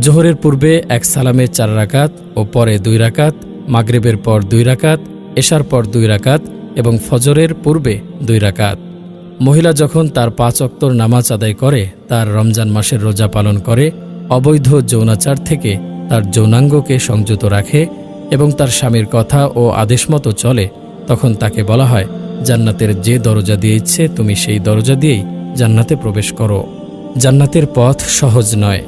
জোহরের পূর্বে 1 সালামে 4 রাকাত ও পরে 2 রাকাত, মাগরিবের পর 2 রাকাত, এশার পর 2 রাকাত এবং ফজরের পূর্বে 2 রাকাত। মহিলা যখন তার 5 ওয়াক্তর নামাজ আদায় করে, তার রমজান মাসের রোজা পালন করে, অবৈধ যৌনাচার থেকে তার যৌনাঙ্গকে সংযত রাখে এবং তার স্বামীর কথা ও আদেশ মতো চলে, তখন তাকে বলা হয়, জান্নাতের যে দরজা দিয়ে ইচ্ছে তুমি সেই দরজা দিয়েই জান্নাতে প্রবেশ করো। জান্নাতের পথ সহজ নয়,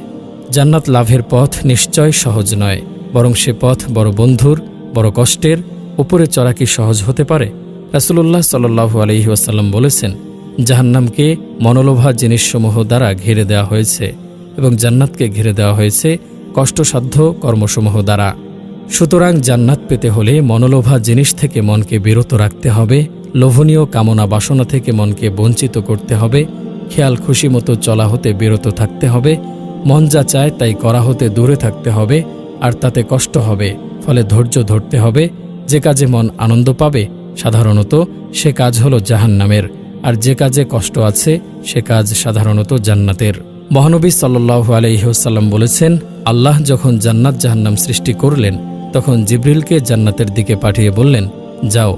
জান্নাত লাভের পথ নিশ্চয় সহজ নয়, বরং সে পথ বড় বন্ধুর, বড় কষ্টের। উপরে চড়া কি সহজ হতে পারে? রাসূলুল্লাহ সাল্লাল্লাহু আলাইহি ওয়াসাল্লাম বলেছেন, জাহান্নামকে মনোলোভা জিনিসসমূহ দ্বারা ঘিরে দেওয়া হয়েছে, এবং জান্নাতকে ঘিরে দেওয়া হয়েছে কষ্টসাধ্য কর্মসমূহ দ্বারা। সুতরাং জান্নাত পেতে হলে মনোলোভা জিনিস থেকে মনকে বিরত রাখতে হবে, লোভনীয় কামনা বাসনা থেকে মনকে বঞ্চিত করতে হবে, খেয়াল খুশি মতো চলা হতে বিরত থাকতে হবে, মন যা চায় তাই করা হতে দূরে থাকতে হবে, আর তাতে কষ্ট হবে, ফলে ধৈর্য ধরতে হবে। যে কাজে মন আনন্দ পাবে সাধারণত সে কাজ হলো জাহান্নামের, আর যে কাজে কষ্ট আছে সে কাজ সাধারণত জান্নাতের। মহানবী সাল্লাল্লাহু আলাইহি ওয়াসাল্লাম বলেছেন, আল্লাহ যখন জান্নাত জাহান্নাম সৃষ্টি করলেন তখন জিবরিলকে জান্নাতের দিকে পাঠিয়ে বললেন, যাও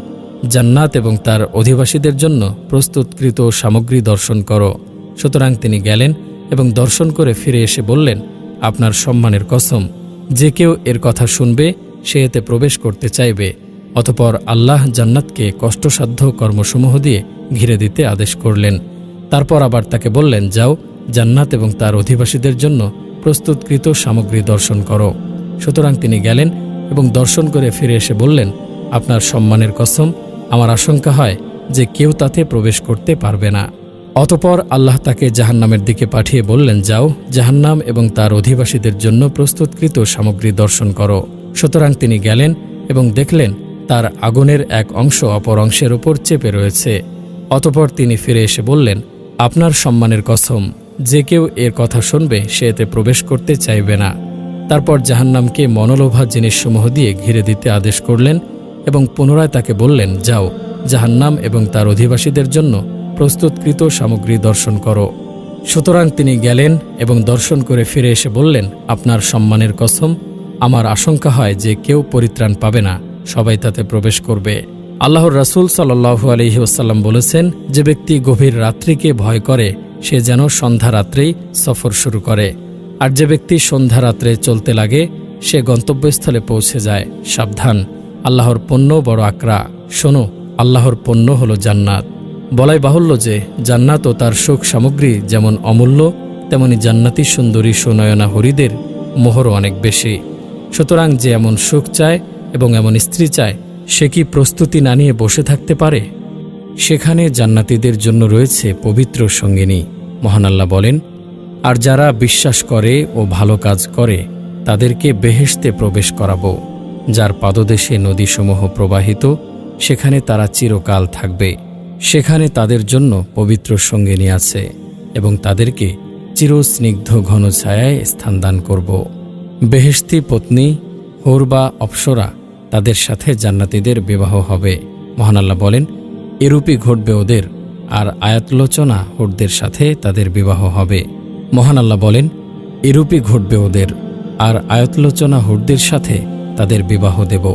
জান্নাত এবং তার অধিবাসীদের জন্য প্রস্তুতকৃত সামগ্রী দর্শন করো। সুতরাং তিনি গেলেন এবং দর্শন করে ফিরে এসে বললেন, আপনার সম্মানের কসম, যে কেউ এর কথা শুনবে সে এতে প্রবেশ করতে চাইবে। অতঃপর আল্লাহ জান্নাতকে কষ্টসাধ্য কর্মসমূহ দিয়ে ঘিরে দিতে আদেশ করলেন। তারপর আবার তাকে বললেন, যাও জান্নাত এবং তার অধিবাসীদের জন্য প্রস্তুতকৃত সামগ্রী দর্শন করো। সুতরাং তিনি গেলেন এবং দর্শন করে ফিরে এসে বললেন, আপনার সম্মানের কসম, আমার আশঙ্কা হয় যে কেউ তাতে প্রবেশ করতে পারবে না। অতঃপর আল্লাহ তাকে জাহান্নামের দিকে পাঠিয়ে বললেন, যাও জাহান্নাম এবং তার অধিবাসীদের জন্য প্রস্তুতকৃত সামগ্রী দর্শন করো। সুতরাং তিনি গেলেন এবং দেখলেন তার আগুনের এক অংশ অপর অংশের ওপর চেপে রয়েছে। অতঃপর তিনি ফিরে এসে বললেন, আপনার সম্মানের কসম, যে কেউ এর কথা শুনবে সে এতে প্রবেশ করতে চাইবে না। তারপর জাহান্নামকে মনোলোভা জিনিসসমূহ দিয়ে ঘিরে দিতে আদেশ করলেন এবং পুনরায় তাকে বললেন, যাও জাহান্নাম এবং তার অধিবাসীদের জন্য প্রস্তুতকৃত সামগ্রী দর্শন করো। সুতরাং তিনি গেলেন এবং দর্শন করে ফিরে এসে বললেন, আপনার সম্মানের কসম, আমার আশঙ্কা হয় যে কেউ পরিত্রাণ পাবে না, সবাই তাতে প্রবেশ করবে। আল্লাহর রাসূল সাল্লাল্লাহু আলাইহি ওয়াসাল্লাম বলেছেন, যে ব্যক্তি গভীর রাত্রিকে ভয় করে সে যেন সন্ধ্যা রাত্রেই সফর শুরু করে, আর যে ব্যক্তি সন্ধ্যা রাত্রে চলতে লাগে সে গন্তব্যস্থলে পৌঁছে যায়। সাবধান, আল্লাহর পণ্য বড় আকরা। শোনো, আল্লাহর পণ্য হলো জান্নাত। বলাই বাহুল্য যে জান্নাত ও তার সুখ সামগ্রী যেমন অমূল্য, তেমনি জান্নাতি সুন্দরী সুনয়না হরিদের মোহরও অনেক বেশি। সুতরাং যে এমন সুখ চায় এবং এমন স্ত্রী চায়, সে কি প্রস্তুতি না নিয়ে বসে থাকতে পারে? সেখানে জান্নাতীদের জন্য রয়েছে পবিত্র সঙ্গিনী। মহান আল্লাহ বলেন, আর যারা বিশ্বাস করে ও ভালো কাজ করে তাদেরকে বেহেশতে প্রবেশ করাবো, যার পাদদেশে নদীসমূহ প্রবাহিত, সেখানে তারা চিরকাল থাকবে। সেখানে তাদের জন্য পবিত্র সঙ্গিনী আছে এবং তাদেরকে চিরস্নিগ্ধ ঘন ছায়ায় স্থান দান করব। বেহেশতি পত্নী হুর বা অপ্সরা, তাদের সাথে জান্নাতীদের বিবাহ হবে। মহান আল্লাহ বলেন, এরূপই ঘটবে ওদের, আর আয়াতলোচনা হুরদের সাথে তাদের বিবাহ হবে। মহান আল্লাহ বলেন, এরূপই ঘটবে ওদের, আর আয়াতলোচনা হুরদের সাথে তাদের বিবাহ দেব।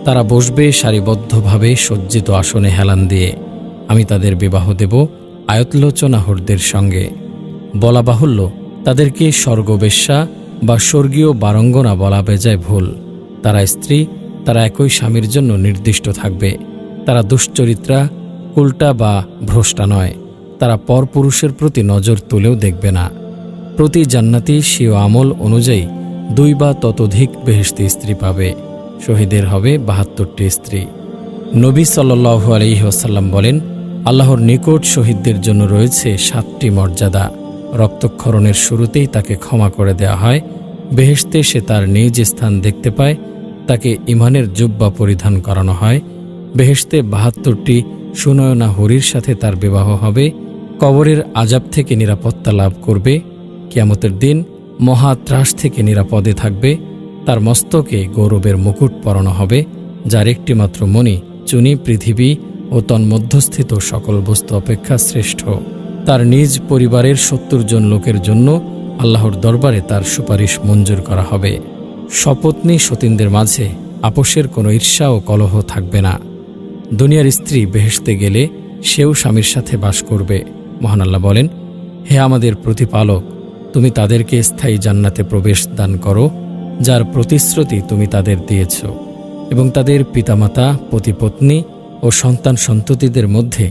তারা বসবে সারিবদ্ধভাবে সজ্জিত আসনে হেলান দিয়ে। আমি তাদের বিবাহ দেব আয়াতলোচনা হুরদের সঙ্গে। বলা বাহুল্য, তাদেরকে স্বর্গবেশ্যা বা স্বর্গীয় বারঙ্গনা বলা বেজায় ভুল। তারা স্ত্রী, তারা একই স্বামীর জন্য নির্দিষ্ট থাকবে। তারা দুশ্চরিত্রা, উল্টা বা ভ্রষ্টা নয়। তারা পরপুরুষের প্রতি নজর তুলেও দেখবে না। প্রতি জান্নাতি স্বীয় আমল অনুযায়ী 2 বা ততোধিক বেহেশতি স্ত্রী পাবে। শহীদের হবে 72টি স্ত্রী। নবী সাল্লাল্লাহু আলাইহি ওয়াসাল্লাম বলেন, আল্লাহর নিকট শহীদদের জন্য রয়েছে 7টি মর্যাদা। রক্তক্ষরণের শুরুতেই তাকে ক্ষমা করে দেওয়া হয়। বেহেশতে সে তার নিজ স্থান দেখতে পায়। তাকে ঈমানের জুব্বা পরিধান করানো হয়। বেহেশতে 72টি সুনয়না হরির সাথে তার বিবাহ হবে। কবরের আযাব থেকে নিরাপত্তা লাভ করবে। কিয়ামতের দিন মহা ত্রাস থেকে নিরাপদে থাকবে। তার মস্তকে গৌরবের মুকুট পরানো হবে, যার একটিমাত্র মণি চুনি পৃথিবী ও তন্মধ্যস্থিত সকল বস্তু অপেক্ষা শ্রেষ্ঠ। তার নিজ পরিবারের 70 জন লোকের জন্য আল্লাহর দরবারে তার সুপারিশ মঞ্জুর করা হবে। সপত্নী সতীনদের মাঝে আপোষের কোনো ঈর্ষা ও কলহ থাকবে না। দুনিয়ার স্ত্রী বেহেশতে গেলে সেও স্বামীর সাথে বাস করবে। মহান আল্লাহ বলেন, হে আমাদের প্রতিপালক, তুমি তাদেরকে স্থায়ী জান্নাতে প্রবেশ দান করো, যার প্রতিশ্রুতি তুমি তাদের দিয়েছ, এবং তাদের পিতামাতা, পতিপত্নী ও সন্তান সন্ততিদের মধ্যে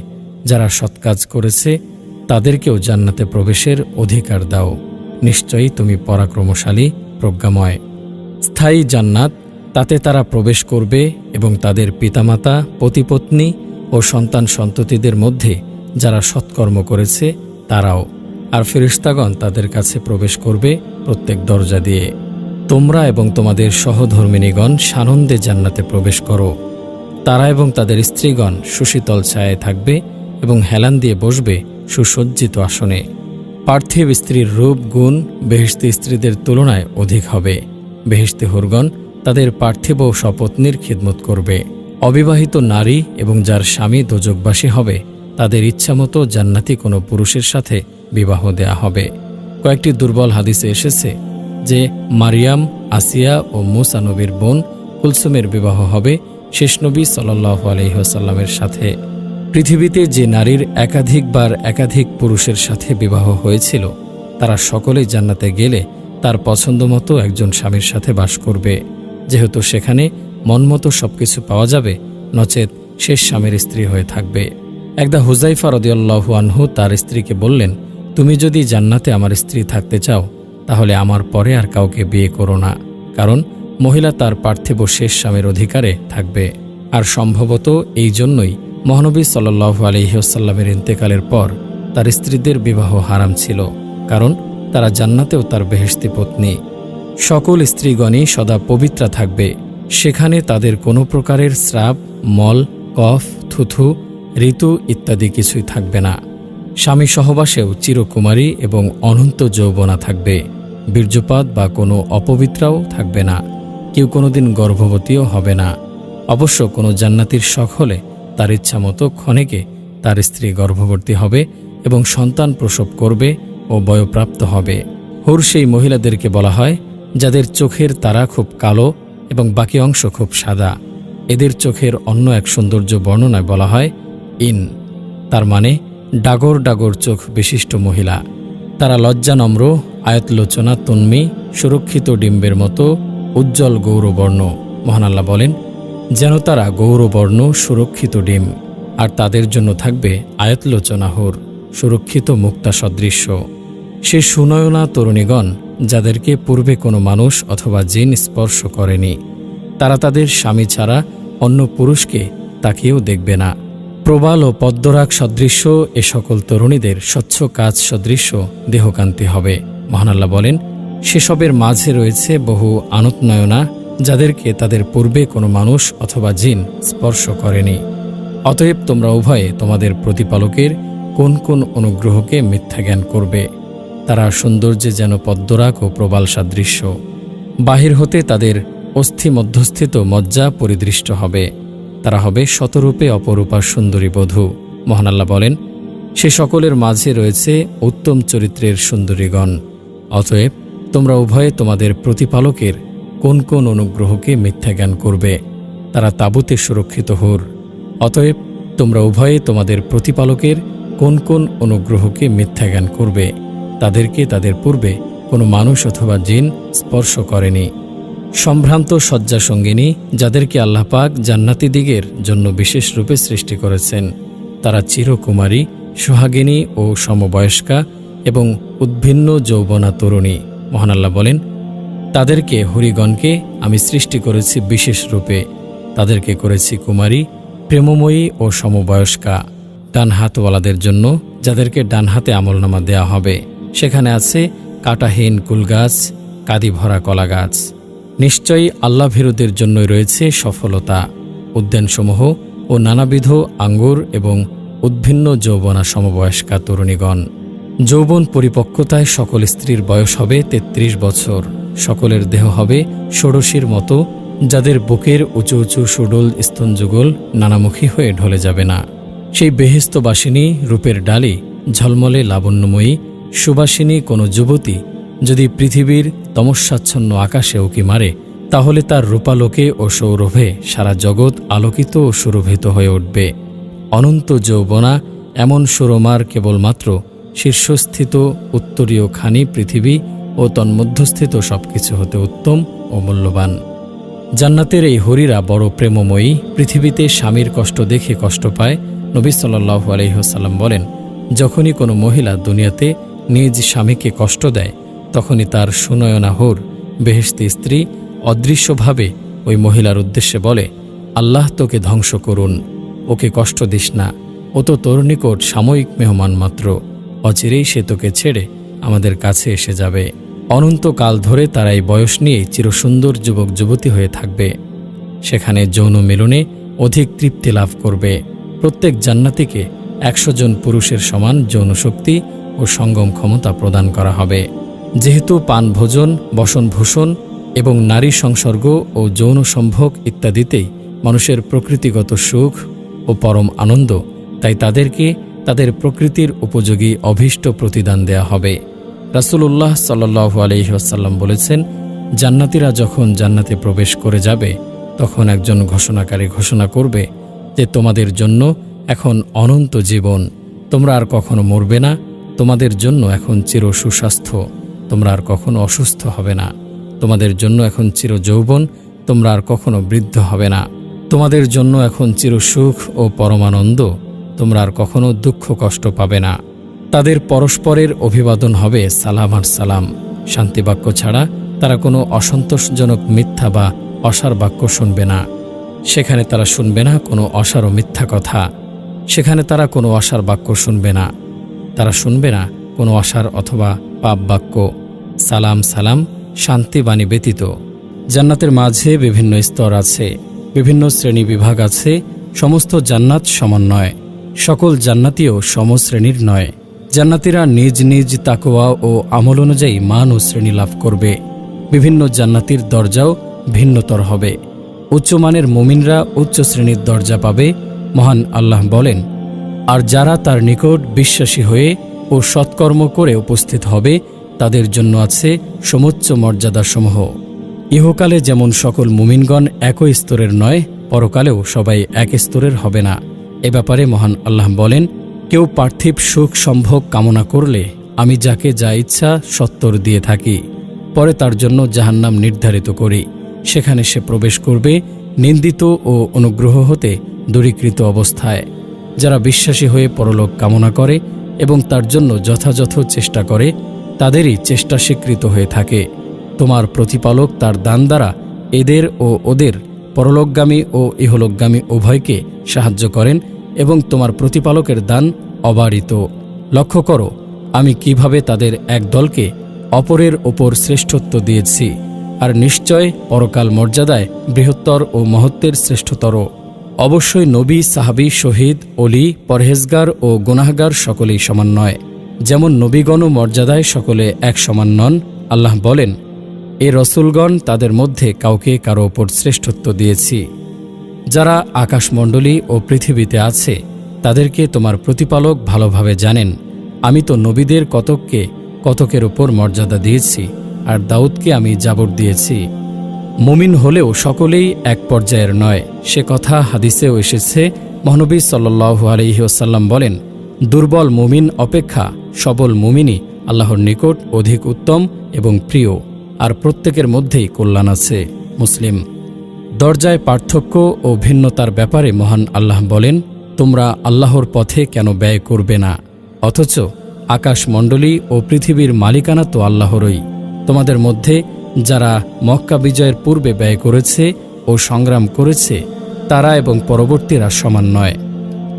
যারা সৎকাজ করেছে তাদেরকেও জান্নাতে প্রবেশের অধিকার দাও। নিশ্চয়ই তুমি পরাক্রমশালী, প্রজ্ঞাময়। স্থায়ী জান্নাত, তাতে তারা প্রবেশ করবে এবং তাদের পিতামাতা, পতিপত্নী ও সন্তান সন্ততিদের মধ্যে যারা সৎকর্ম করেছে তারাও। আর ফেরেশতাগণ তাদের কাছে প্রবেশ করবে প্রত্যেক দরজা দিয়ে। তোমরা এবং তোমাদের সহধর্মিণীগণ সানন্দে জান্নাতে প্রবেশ করো। তারা এবং তাদের স্ত্রীগণ সুশীতল ছায়ায় থাকবে এবং হেলান দিয়ে বসবে সুসজ্জিত আসনে। পার্থিব স্ত্রীর রূপ গুণ বেহেশতি স্ত্রীদের তুলনায় অধিক হবে। বেহেশতি হুরগণ তাদের পার্থিব সপত্নীর খিদমত করবে। অবিবাহিত নারী এবং যার স্বামী দোজকবাসী হবে তাদের ইচ্ছামতো জান্নাতি কোনো পুরুষের সাথে বিবাহ দেয়া হবে। কয়েকটি দুর্বল হাদিসে এসেছে যে মারিয়াম, আসিয়া ও মুসা নবীর বোন কুলসুমের বিবাহ হবে শেষ নবী সাল্লাল্লাহু আলাইহি ওয়াসাল্লামের সাথে। পৃথিবীতে যে নারীর একাধিকবার একাধিক পুরুষের সাথে বিবাহ হয়েছিল তারা সকলেই জান্নাতে গেলে তার পছন্দমতো একজন স্বামীর সাথে বাস করবে, যেহেতু সেখানে মনমতো সবকিছু পাওয়া যাবে, নচেত শেষ স্বামীর স্ত্রী হয়ে থাকবে। একদা হুযাইফা রাদিয়াল্লাহু আনহু তার স্ত্রীকে বললেন, তুমি যদি জান্নাতে আমার স্ত্রী থাকতে চাও তাহলে আমার পরে আর কাউকে বিয়ে করো না, কারণ মহিলা তার পার্থিব শেষ স্বামীর অধিকারে থাকবে। আর সম্ভবত এই জন্যই মহানবী সাল্লাল্লাহু আলাইহি ওয়াসাল্লামের ইন্তেকালের পর তার স্ত্রীদের বিবাহ হারাম ছিল, কারণ তারা জান্নাতেও তার বেহেশতি পত্নী। সকল স্ত্রীগণই সদা পবিত্রা থাকবে, সেখানে তাদের কোনো প্রকারের স্রাব, মল, কফ, থুথু, ঋতু ইত্যাদি কিছুই থাকবে না। স্বামী সহবাসেও চিরকুমারী এবং অনন্ত যৌবনা থাকবে। বীর্যপাত বা কোনো অপবিত্রাও থাকবে না। কেউ কোনোদিন গর্ভবতীও হবে না। অবশ্য কোনো জান্নাতির শখ হলে তার ইচ্ছামতো ক্ষণেকে তার স্ত্রী গর্ভবতী হবে এবং সন্তান প্রসব করবে ও বয়প্রাপ্ত হবে। হুর সেই মহিলাদেরকে বলা হয় যাদের চোখের তারা খুব কালো এবং বাকি অংশ খুব সাদা। এদের চোখের অন্য এক সৌন্দর্য বর্ণনায় বলা হয় ইন, তার মানে ডাগর ডাগর চোখ বিশিষ্ট মহিলা। তারা লজ্জানম্র, আয়তলোচনা, তন্মী, সুরক্ষিত ডিম্বের মতো উজ্জ্বল গৌরবর্ণ। মহান আল্লাহ বলেন, যেন তারা গৌরবর্ণ সুরক্ষিত ডিম, আর তাদের জন্য থাকবে আয়তলোচনা হুর, সুরক্ষিত মুক্তা সদৃশ্য। সে সুনয়না তরুণীগণ যাদেরকে পূর্বে কোনো মানুষ অথবা জিন স্পর্শ করেনি, তারা তাদের স্বামী ছাড়া অন্য পুরুষকে তাকিয়েও দেখবে না। প্রবাল ও পদ্মরাগ সদৃশ্য এ সকল তরুণীদের স্বচ্ছ কাচ সদৃশ্য দেহকান্তি হবে। মহান আল্লাহ বলেন, সেসবের মাঝে রয়েছে বহু আনতনয়না যাদেরকে তাদের পূর্বে কোনো মানুষ অথবা জিন স্পর্শ করেনি। অতএব তোমরা উভয়ে তোমাদের প্রতিপালকের কোন কোন অনুগ্রহকে মিথ্যা জ্ঞান করবে। তারা সৌন্দর্যে যেন পদ্মরাগ ও প্রবাল সাদৃশ্য। বাহির হতে তাদের অস্থি মধ্যস্থিত মজ্জা পরিদৃষ্ট হবে। তারা হবে শতরূপে অপরূপা সুন্দরী বধূ। মহান আল্লাহ বলেন, সে সকলের মাঝে রয়েছে উত্তম চরিত্রের সুন্দরীগণ। অতএব তোমরা উভয়ে তোমাদের প্রতিপালকের কোন কোন অনুগ্রহকে মিথ্যা জ্ঞান করবে। তারা তাঁবুতে সুরক্ষিত হুর। অতএব তোমরা উভয়ে তোমাদের প্রতিপালকের কোন কোন অনুগ্রহকে মিথ্যা জ্ঞান করবে। তাদেরকে তাদের পূর্বে কোনো মানুষ অথবা জিন স্পর্শ করেনি। সম্ভ্রান্ত শয্যাসঙ্গিনী যাদেরকে আল্লাহ পাক জান্নাতীদিগের জন্য বিশেষ রূপে সৃষ্টি করেছেন, তারা চিরকুমারী, সোহাগিনী ও সমবয়স্কা এবং উদ্ভিন্ন যৌবনা তরুণী। মহান আল্লাহ বলেন, তাদেরকে হুরিগণকে আমি সৃষ্টি করেছি বিশেষ রূপে, তাদেরকে করেছি কুমারী, প্রেমময়ী ও সমবয়স্কা। ডান হাতওয়ালাদের জন্য যাদেরকে ডান হাতে আমলনামা দেয়া হবে, সেখানে আছে কাঁটাহীন কুলগাছ, কাদি ভরা কলা গাছ। নিশ্চয়ই আল্লাহ ভীরুদের জন্যই রয়েছে সফলতা, উদ্যানসমূহ ও নানাবিধ আঙ্গুর এবং উদ্ভিন্ন যৌবনা সমবয়স্কা তরুণীগণ। যৌবন পরিপক্কতায় সকল স্ত্রীর বয়স হবে ৩৩ বছর। সকলের দেহ হবে ষোড়শীর মতো, যাদের বুকের উঁচু উঁচু সুডল স্তনযুগল নানামুখী হয়ে ঢলে যাবে না। সেই বেহেস্তবাসিনী রূপের ডালি ঝলমলে লাবণ্যময়ী সুবাসিনী কোনো যুবতী যদি পৃথিবীর তমস্যাচ্ছন্ন আকাশে উঁকি মারে, তাহলে তার রূপালোকে ও সৌরভে সারা জগৎ আলোকিত ও সুরভিত হয়ে উঠবে। অনন্ত যৌবনা এমন সুরমার কেবলমাত্র শীর্ষস্থিত উত্তরীয় খানি পৃথিবী ও তন্মধ্যস্থিত সবকিছু হতে উত্তম ও মূল্যবান। জান্নাতের এই হরিরা বড় প্রেমময়ী। পৃথিবীতে স্বামীর কষ্ট দেখে কষ্ট পায়। নবী সাল্লাল্লাহু আলাইহি ওয়াসাল্লাম বলেন, যখনই কোনো মহিলা দুনিয়াতে নিজ স্বামীকে কষ্ট দেয়, তখনই তার সুনয়না হুর বেহেশতি স্ত্রী অদৃশ্যভাবে ওই মহিলার উদ্দেশ্যে বলে, আল্লাহ তোকে ধ্বংস করুন, ওকে কষ্ট দিস না, ও তো তোর নিকট সাময়িক মেহমান মাত্র, অচিরেই সে তোকে ছেড়ে আমাদের কাছে এসে যাবে। অনন্তকাল ধরে তারা এই বয়স নিয়ে চিরসুন্দর যুবক যুবতী হয়ে থাকবে। সেখানে যৌন মিলনে অধিক তৃপ্তি লাভ করবে। প্রত্যেক জান্নাতীকে 100 জন পুরুষের সমান যৌন শক্তি ও সঙ্গম ক্ষমতা প্রদান করা হবে। যেহেতু পান ভোজন, বসনভূষণ এবং নারী সংসর্গ ও যৌন সম্ভোগ ইত্যাদিতেই মানুষের প্রকৃতিগত সুখ ও পরম আনন্দ, তাই তাদেরকে তাদের প্রকৃতির উপযোগী অভীষ্ট প্রতিদান দেয়া হবে। রাসূলুল্লাহ সাল্লাল্লাহু আলাইহি ওয়াসাল্লাম বলেছেন, জান্নাতীরা যখন জান্নাতে প্রবেশ করে যাবে তখন একজন ঘোষণাকারী ঘোষণা করবে যে তোমাদের জন্য এখন অনন্ত জীবন, তোমরা আর কখনো মরবে না, তোমাদের জন্য এখন চির সুস্বাস্থ্য, তোমরা আর কখনো অসুস্থ হবে না, তোমাদের জন্য এখন চির যৌবন, তোমরা আর কখনো বৃদ্ধ হবে না, তোমাদের জন্য এখন চির সুখ ও পরমানন্দ, তোমরা আর কখনো দুঃখ কষ্ট পাবে না। তাদের পরস্পরের অভিবাদন হবে সালাম আর সালাম। শান্তিবাক্য ছাড়া তারা কোনো অসন্তোষজনক মিথ্যা বা অসার বাক্য শুনবে না। সেখানে তারা শুনবে না কোনো অসার ও মিথ্যা কথা। সেখানে তারা কোনো অসার বাক্য শুনবে না। তারা শুনবে না কোনো অসার অথবা পাপ বাক্য। সালাম সালাম, শান্তিবাণী ব্যতীত। জান্নাতের মাঝে বিভিন্ন স্তর আছে, বিভিন্ন শ্রেণী বিভাগ আছে। সমস্ত জান্নাত সমান নয়, সকল জান্নাতীও সমশ্রেণীর নয়। জান্নাতীরা নিজ নিজ তাকওয়া ও আমল অনুযায়ী মান ও শ্রেণী লাভ করবে। বিভিন্ন জান্নাতীর দরজাও ভিন্নতর হবে। উচ্চমানের মুমিনরা উচ্চ শ্রেণীর দরজা পাবে। মহান আল্লাহ বলেন, আর যারা তার নিকট বিশ্বাসী হয়ে ও সৎকর্ম করে উপস্থিত হবে তাদের জন্য আছে সমুচ্চ মর্যাদাসমূহ। ইহকালে যেমন সকল মুমিনগণ একই স্তরের নয়, পরকালেও সবাই এক স্তরের হবে না। এ ব্যাপারে মহান আল্লাহ বলেন, কেউ পার্থিব সুখ সম্ভোগ কামনা করলে আমি যাকে যা ইচ্ছা সত্তর দিয়ে থাকি, পরে তার জন্য জাহান্নাম নির্ধারিত করি। সেখানে সে প্রবেশ করবে নিন্দিত ও অনুগ্রহ হতে দূরীকৃত অবস্থায়। যারা বিশ্বাসী হয়ে পরলোক কামনা করে এবং তার জন্য যথাযথ চেষ্টা করে, তাদেরই চেষ্টা স্বীকৃত হয়ে থাকে। তোমার প্রতিপালক তার দান দ্বারা এদের ও ওদের পরলোকগামী ও ইহলোকগামী উভয়কে সাহায্য করেন এবং তোমার প্রতিপালকের দান অবারিত। লক্ষ্য করো আমি কিভাবে তাদের এক দলকে অপরের ওপর শ্রেষ্ঠত্ব দিয়েছি, আর নিশ্চয় পরকাল মর্যাদায় বৃহত্তর ও মহত্বের শ্রেষ্ঠতর। অবশ্যই নবী, সাহাবী, শহীদ, অলি, পরহেজগার ও গুনাহগার সকলেই সমান নয়। যেমন নবীগণ মর্যাদায় সকলে এক সমান নন। আল্লাহ বলেন, এ রসুলগণ তাদের মধ্যে কাউকে কারো ওপর শ্রেষ্ঠত্ব দিয়েছি। যারা আকাশমণ্ডলী ও পৃথিবীতে আছে তাদেরকে তোমার প্রতিপালক ভালোভাবে জানেন। আমি তো নবীদের কতককে কতকের ওপর মর্যাদা দিয়েছি, আর দাউদকে আমি জাবর দিয়েছি। মুমিন হলেও সকলেই এক পর্যায়ের নয়, সে কথা হাদিসেও এসেছে। মহানবী সাল্লাল্লাহু আলাইহি ওয়াসাল্লাম বলেন, দুর্বল মুমিন অপেক্ষা সবল মুমিনই আল্লাহর নিকট অধিক উত্তম এবং প্রিয়, আর প্রত্যেকের মধ্যেই কল্যাণ আছে। মুসলিম। দরজায় পার্থক্য ও ভিন্নতার ব্যাপারে মহান আল্লাহ বলেন, তোমরা আল্লাহর পথে কেন ব্যয় করবে না, অথচ আকাশমণ্ডলী ও পৃথিবীর মালিকানা তো আল্লাহরই। তোমাদের মধ্যে যারা মক্কা বিজয়ের পূর্বে ব্যয় করেছে ও সংগ্রাম করেছে তারা এবং পরবর্তীরা সমান নয়।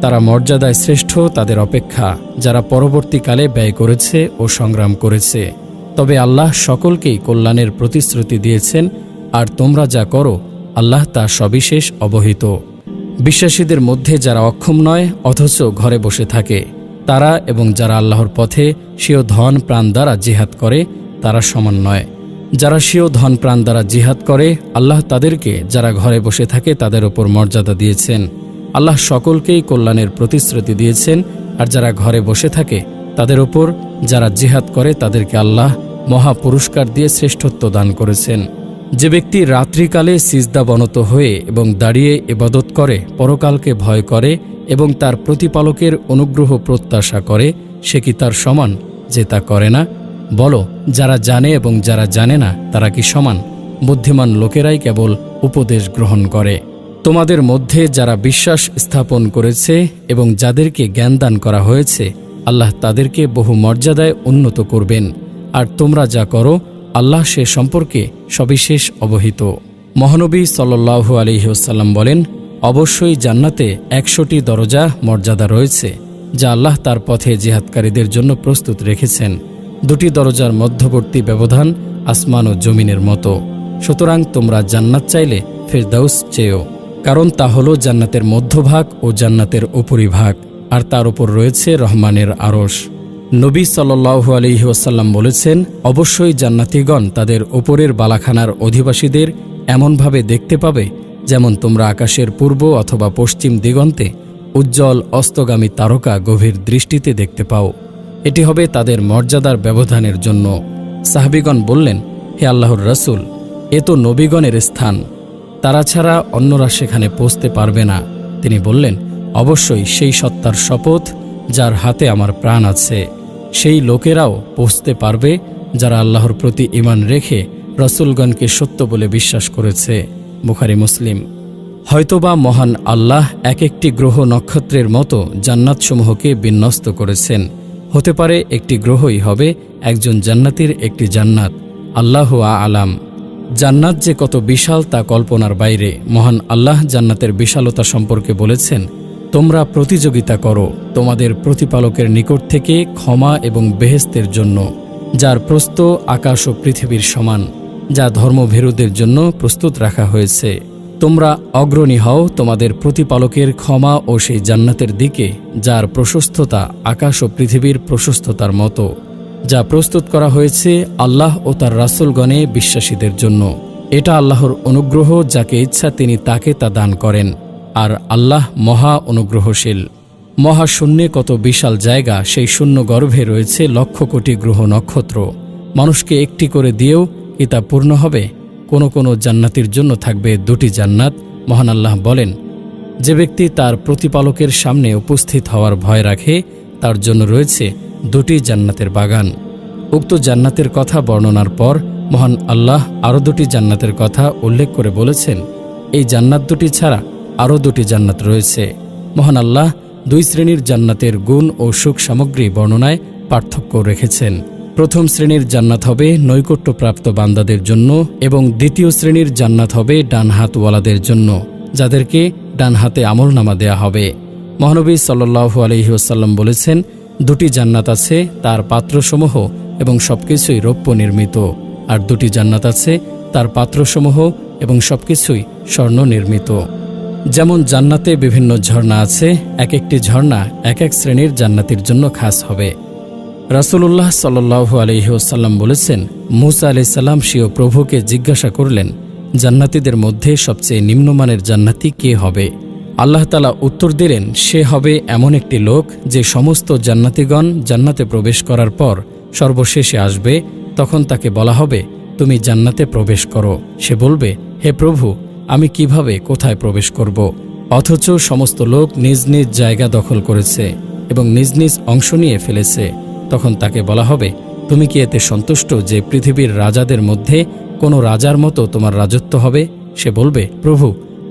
তারা মর্যাদায় শ্রেষ্ঠ তাদের অপেক্ষা যারা পরবর্তীকালে ব্যয় করেছে ও সংগ্রাম করেছে। তবে আল্লাহ সকলকেই কল্যাণের প্রতিশ্রুতি দিয়েছেন, আর তোমরা যা করো আল্লাহ তা সবিশেষ অবহিত। বিশ্বাসীদের মধ্যে যারা অক্ষম নয় অথচ ঘরে বসে থাকে তারা এবং যারা আল্লাহর পথে স্বীয় ধন প্রাণ দ্বারা জিহাদ করে তারা সমান নয়। যারা স্বীয় ধন প্রাণ দ্বারা জিহাদ করে আল্লাহ তাদেরকে যারা ঘরে বসে থাকে তাদের ওপর মর্যাদা দিয়েছেন। আল্লাহ সকলকেই কল্যাণের প্রতিশ্রুতি দিয়েছেন, আর যারা ঘরে বসে থাকে তাদের ওপর যারা জিহাদ করে তাদেরকে আল্লাহ মহা পুরস্কার দিয়ে শ্রেষ্ঠত্ব দান করেছেন। যে ব্যক্তি রাত্রিকালে সিজদাবনত হয়ে এবং দাঁড়িয়ে ইবাদত করে, পরকালকে ভয় করে এবং তার প্রতিপালকের অনুগ্রহ প্রত্যাশা করে, সে কি তার সমান যে তা করে না? বলো, যারা জানে এবং যারা জানে না তারা কি সমান? বুদ্ধিমান লোকেরাই কেবল উপদেশ গ্রহণ করে। তোমাদের মধ্যে যারা বিশ্বাস স্থাপন করেছে এবং যাদেরকে জ্ঞান দান করা হয়েছে আল্লাহ তাদেরকে বহু মর্যাদায় উন্নত করবেন, আর তোমরা যা করো আল্লাহ সে সম্পর্কে সবিশেষ অবহিত। মহানবী সাল্লাল্লাহু আলাইহি ওয়াসাল্লাম বলেন, অবশ্যই জান্নাতে 100টি দরজা মর্যাদা রয়েছে, যা আল্লাহ তার পথে জিহাদকারীদের জন্য প্রস্তুত রেখেছেন। দুটি দরজার মধ্যবর্তী ব্যবধান আসমান ও জমিনের মতো। সুতরাং তোমরা জান্নাত চাইলে ফিরদাউস চেয়েও, কারণ তা হল জান্নাতের মধ্যভাগ ও জান্নাতের উপরিভাগ, আর তার উপর রয়েছে রহমানের আরশ। নবী সাল্লাল্লাহু আলাইহি ওয়াসাল্লাম বলেছেন, অবশ্যই জান্নাতীগণ তাদের ওপরের বালাখানার অধিবাসীদের এমনভাবে দেখতে পাবে যেমন তোমরা আকাশের পূর্ব অথবা পশ্চিম দিগন্তে উজ্জ্বল অস্তগামী তারকা গভীর দৃষ্টিতে দেখতে পাও। এটি হবে তাদের মর্যাদার ব্যবধানের জন্য। সাহাবীগণ বললেন, হে আল্লাহর রাসূল, এ তো নবীগণের স্থান, তারা ছাড়া অন্যরা সেখানে পৌঁছতে পারবে না। তিনি বললেন, অবশ্যই সেই সত্তার শপথ যার হাতে আমার প্রাণ আছে, সেই লোকেরাও পৌঁছতে পারবে যারা আল্লাহর প্রতি ঈমান রেখে রাসূলগণকে সত্য বলে বিশ্বাস করেছে। বুখারী মুসলিম। হয়তোবা মহান আল্লাহ এক একটি গ্রহ নক্ষত্রের মতো জান্নাতসমূহকে বিন্যস্ত করেছেন। হতে পারে একটি গ্রহই হবে একজন জান্নাতীর একটি জান্নাত। আল্লাহু আ'লাম। জান্নাত যে কত বিশাল তা কল্পনার বাইরে। মহান আল্লাহ জান্নাতের বিশালতা সম্পর্কে বলেছেন, তোমরা প্রতিযোগিতা করো তোমাদের প্রতিপালকের নিকট থেকে ক্ষমা এবং বেহেশতের জন্য, যার প্রস্থ আকাশ ও পৃথিবীর সমান, যা ধর্মভীরুদের জন্য প্রস্তুত রাখা হয়েছে। তোমরা অগ্রণী হও তোমাদের প্রতিপালকের ক্ষমা ও সেই জান্নাতের দিকে, যার প্রশস্ততা আকাশ ও পৃথিবীর প্রশস্ততার মতো, যা প্রস্তুত করা হয়েছে আল্লাহ ও তার রাসূলগণে বিশ্বাসীদের জন্য। এটা আল্লাহর অনুগ্রহ, যাকে ইচ্ছা তিনি তাকে তা দান করেন, আর আল্লাহ মহা অনুগ্রহশীল। মহাশূন্যে কত বিশাল জায়গা, সেই শূন্য গর্ভে রয়েছে লক্ষ কোটি গ্রহ নক্ষত্র। মানুষকে একটি করে দিয়েও কি তা পূর্ণ হবে? কোনো কোনো জান্নাতীর জন্য থাকবে দুটি জান্নাত। মহান আল্লাহ বলেন, যে ব্যক্তি তার প্রতিপালকের সামনে উপস্থিত হওয়ার ভয় রাখে তার জন্য রয়েছে দুটি জান্নাতের বাগান। উক্ত জান্নাতের কথা বর্ণনার পর মহান আল্লাহ আরও দুটি জান্নাতের কথা উল্লেখ করে বলেছেন, এই জান্নাত দুটি ছাড়া আরও দুটি জান্নাত রয়েছে। মহান আল্লাহ দুই শ্রেণীর জান্নাতের গুণ ও সুখ সামগ্রী বর্ণনায় পার্থক্য রেখেছেন। প্রথম শ্রেণীর জান্নাত হবে নৈকট্যপ্রাপ্ত বান্দাদের জন্য এবং দ্বিতীয় শ্রেণীর জান্নাত হবে ডানহাতওয়ালাদের জন্য, যাদেরকে ডান হাতে আমলনামা দেয়া হবে। মহানবী সাল্লাল্লাহু আলাইহি ওয়াসাল্লাম বলেছেন, দুটি জান্নাত আছে, তার পাত্রসমূহ এবং সবকিছুই রৌপ্য নির্মিত, আর দুটি জান্নাত আছে, তার পাত্রসমূহ এবং সবকিছুই স্বর্ণ নির্মিত। যেমন জান্নাতে বিভিন্ন ঝর্ণা আছে, এক একটি ঝর্ণা এক এক শ্রেণীর জান্নাতীর জন্য খাস হবে। রাসূলুল্লাহ সাল্লাল্লাহু আলাইহি ওয়াসাল্লাম বলেছেন, মূসা আলাইহিস সালাম স্বীয় প্রভুকে জিজ্ঞাসা করলেন, জান্নাতীদের মধ্যে সবচেয়ে নিম্নমানের জান্নাতি কে হবে? আল্লাহ তাআলা উত্তর দিলেন, সে হবে এমন একটি লোক যে সমস্ত জান্নাতীগণ জান্নাতে প্রবেশ করার পর সর্বশেষে আসবে। তখন তাকে বলা হবে, তুমি জান্নাতে প্রবেশ করো। সে বলবে, হে প্রভু, আমি কিভাবে কোথায় প্রবেশ করব? অথচ সমস্ত লোক নিজ নিজ জায়গা দখল করেছে এবং নিজ নিজ অংশ নিয়ে ফেলেছে। তখন তাকে বলা হবে, তুমি কি এতে সন্তুষ্ট যে পৃথিবীর রাজাদের মধ্যে কোনো রাজার মতো তোমার রাজত্ব হবে? সে বলবে, প্রভু,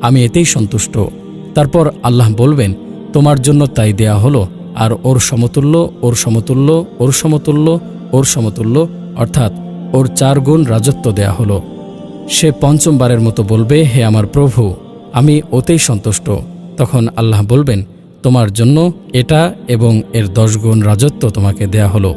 আমি এতেই সন্তুষ্ট। তারপর আল্লাহ বলবেন, তোমার জন্য তাই দেয়া হলো, আর ওর সমতুল্য, ওর সমতুল্য, ওর সমতুল্য, ওর সমতুল্য, অর্থাৎ ওর 4 গুণ রাজত্ব দেয়া হলো। সে পঞ্চমবারের মতো বলবে, হে আমার প্রভু, আমি ওতেই সন্তুষ্ট। তখন আল্লাহ বলবেন, তোমার জন্য এটা এবং এর 10 গুণ রাজত্ব তোমাকে দেয়া হলো।